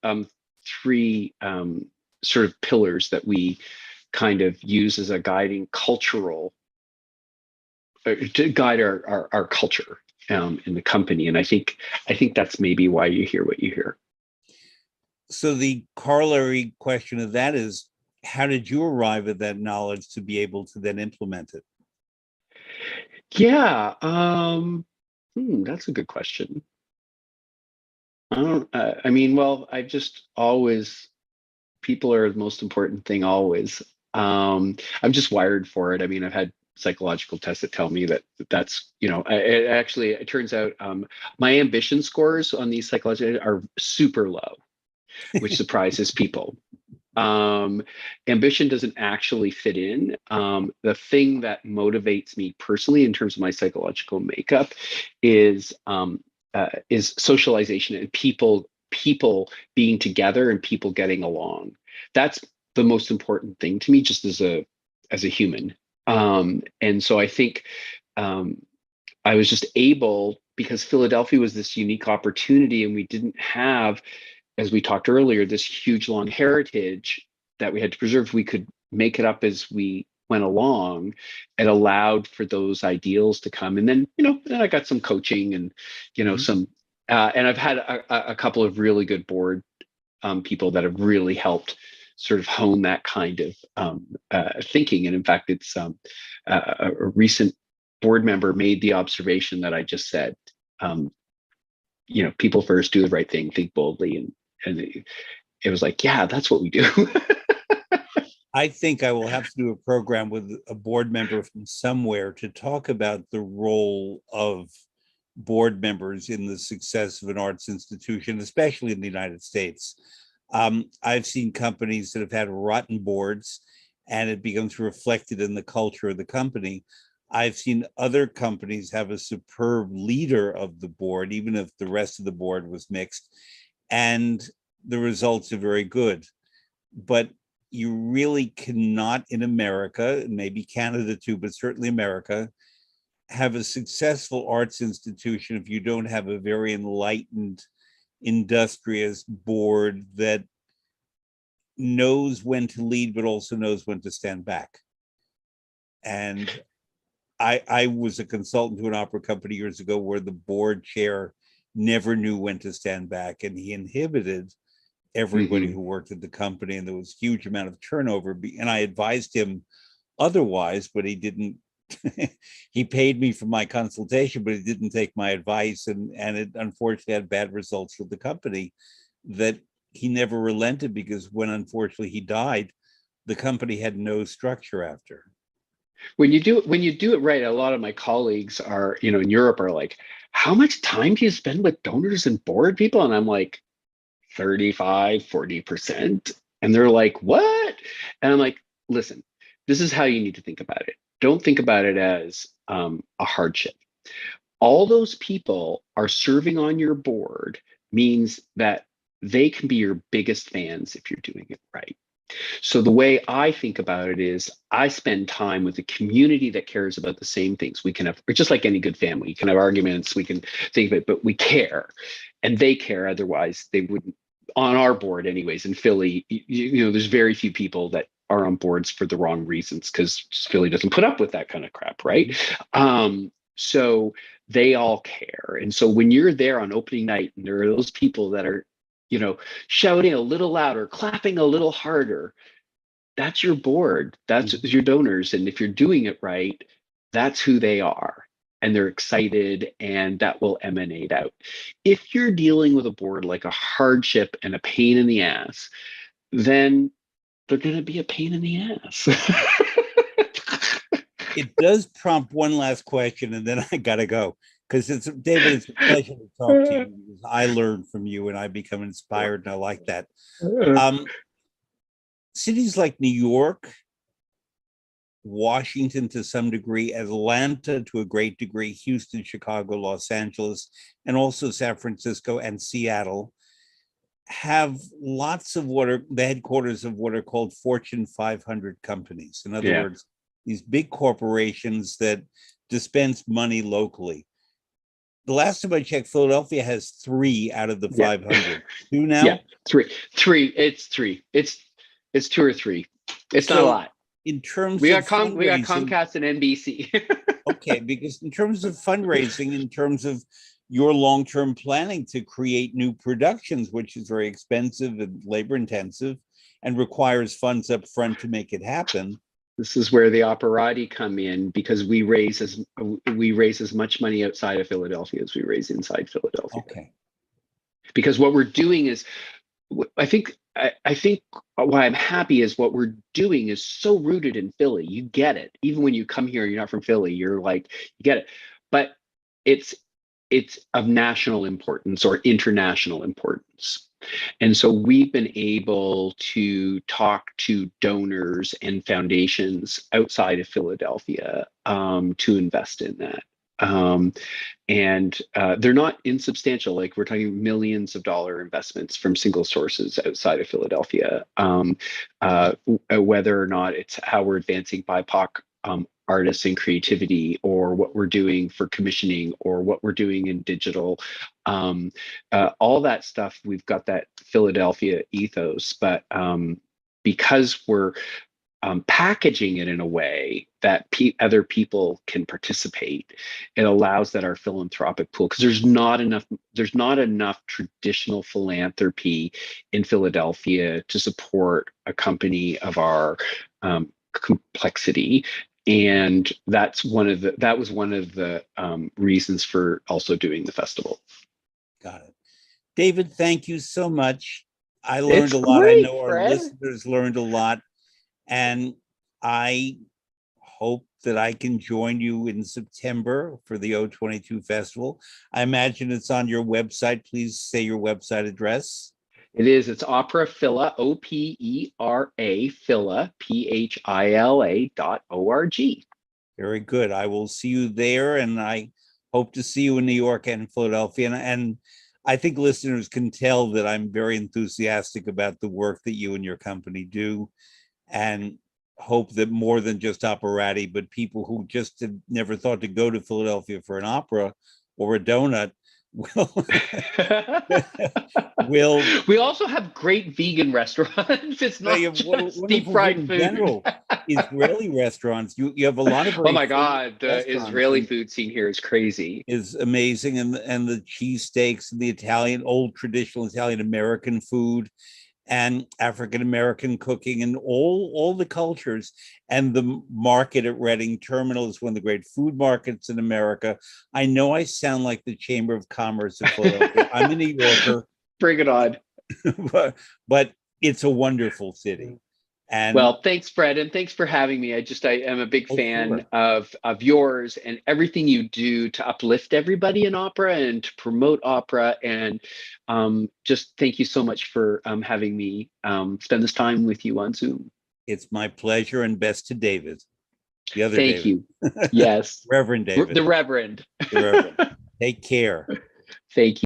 B: three sort of pillars that we kind of use as a guiding cultural to guide our culture in the company. And I think that's maybe why you hear what you hear.
A: So the corollary question of that is, how did you arrive at that knowledge to be able to then implement it?
B: Yeah, that's a good question. I mean, well, I just always, people are the most important thing always. I'm just wired for it. I mean, I've had psychological tests that tell me that that's, it turns out my ambition scores on these psychological are super low, which surprises people. Ambition doesn't actually fit in. The thing that motivates me personally in terms of my psychological makeup is socialization and people being together and people getting along. That's the most important thing to me, just as a human. And so I think I was just able, because Philadelphia was this unique opportunity, and we didn't have, as we talked earlier, this huge long heritage that we had to preserve. We could make it up as we went along. It allowed for those ideals to come. And then, then I got some coaching and,
A: Mm-hmm.
B: some, and I've had a couple of really good board people that have really helped sort of hone that kind of thinking. And in fact, it's a recent board member made the observation that I just said. People first, do the right thing, think boldly, and it was like, yeah, that's what we do.
A: I think I will have to do a program with a board member from somewhere to talk about the role of board members in the success of an arts institution, especially in the United States. I've seen companies that have had rotten boards, and it becomes reflected in the culture of the company. I've seen other companies have a superb leader of the board, even if the rest of the board was mixed, and the results are very good. But you really cannot, in America, maybe Canada too, but certainly America, have a successful arts institution if you don't have a very enlightened, industrious board that knows when to lead, but also knows when to stand back. And I was a consultant to an opera company years ago where the board chair never knew when to stand back, and he inhibited everybody who worked at the company, and there was a huge amount of turnover. And I advised him otherwise, but he didn't. He paid me for my consultation, but he didn't take my advice, and it unfortunately had bad results with the company. That he never relented, because when unfortunately he died, the company had no structure after.
B: When you do it right, a lot of my colleagues are, in Europe are like, how much time do you spend with donors and board people? And I'm like, 35-40%. And they're like, what? And I'm like, listen, this is how you need to think about it. Don't think about it as a hardship. All those people are serving on your board means that they can be your biggest fans if you're doing it right. So the way I think about it is I spend time with a community that cares about the same things. We can have, just like any good family, you can have arguments, we can think of it, but we care and they care. Otherwise they wouldn't, on our board anyways, in Philly, there's very few people that are on boards for the wrong reasons because Philly doesn't put up with that kind of crap, right? So they all care. And so when you're there on opening night and there are those people that are, shouting a little louder, clapping a little harder, that's your board, that's your donors. And if you're doing it right, that's who they are. And they're excited and that will emanate out. If you're dealing with a board like a hardship and a pain in the ass, then they're going to be a pain in the ass.
A: It does prompt one last question, and then I gotta go. Because David, it's a pleasure to talk to you. Because I learn from you and I become inspired, and I like that. Cities like New York, Washington to some degree, Atlanta to a great degree, Houston, Chicago, Los Angeles, and also San Francisco and Seattle have lots of the headquarters of what are called Fortune 500 companies. In other words, these big corporations that dispense money locally. The last time I checked, Philadelphia has 3 out of the 500. 2 now?
B: Yeah, 3. It's 3. It's 2 or 3. It's not a lot.
A: In terms
B: we
A: of
B: got Comcast and NBC.
A: Okay, because in terms of fundraising, in terms of your long-term planning to create new productions, which is very expensive and labor-intensive and requires funds up front to make it happen.
B: This is where the operati come in, because we raise as much money outside of Philadelphia as we raise inside Philadelphia.
A: Okay.
B: Because what we're doing is, I think why I'm happy is what we're doing is so rooted in Philly. You get it. Even when you come here, you're not from Philly, you're like, you get it. But it's of national importance or international importance. And so we've been able to talk to donors and foundations outside of Philadelphia to invest in that. And they're not insubstantial, like we're talking millions of dollar investments from single sources outside of Philadelphia, whether or not it's how we're advancing BIPOC artists and creativity, or what we're doing for commissioning, or what we're doing in digital, all that stuff. We've got that Philadelphia ethos, but because we're packaging it in a way that other people can participate, it allows that our philanthropic pool, because there's not enough traditional philanthropy in Philadelphia to support a company of our complexity. And that was one of the reasons for also doing the festival.
A: Got it. David, thank you so much. I learned a lot.
B: Great,
A: I know our
B: Fred.
A: listeners learned a lot. And I hope that I can join you in September for the O22 Festival. I imagine it's on your website. Please say your website address.
B: It is. It's OperaPhila, OPERA, Phila, PHILA.org.
A: Very good. I will see you there, and I hope to see you in New York and Philadelphia. And I think listeners can tell that I'm very enthusiastic about the work that you and your company do, and hope that more than just operati, but people who just have never thought to go to Philadelphia for an opera or a donut will.
B: We also have great vegan restaurants. It's not just deep fried food.
A: General, Israeli restaurants. You have a lot of.
B: Oh my God, the Israeli food scene here is crazy.
A: Is amazing, and the cheesesteaks and the Italian, old traditional Italian American food, and African American cooking, and all the cultures. And the market at Reading Terminal is one of the great food markets in America. I know I sound like the Chamber of Commerce of Philadelphia. I'm a New Yorker.
B: Bring it on.
A: but it's a wonderful city. And
B: Well, thanks, Fred, and thanks for having me. I am a big fan of yours and everything you do to uplift everybody in opera and to promote opera. And just thank you so much for having me spend this time with you on Zoom.
A: it's my pleasure, and best to David, the other
B: Thank
A: David.
B: you. Yes.
A: Reverend David.
B: The Reverend.
A: The Reverend. Take care.
B: Thank you.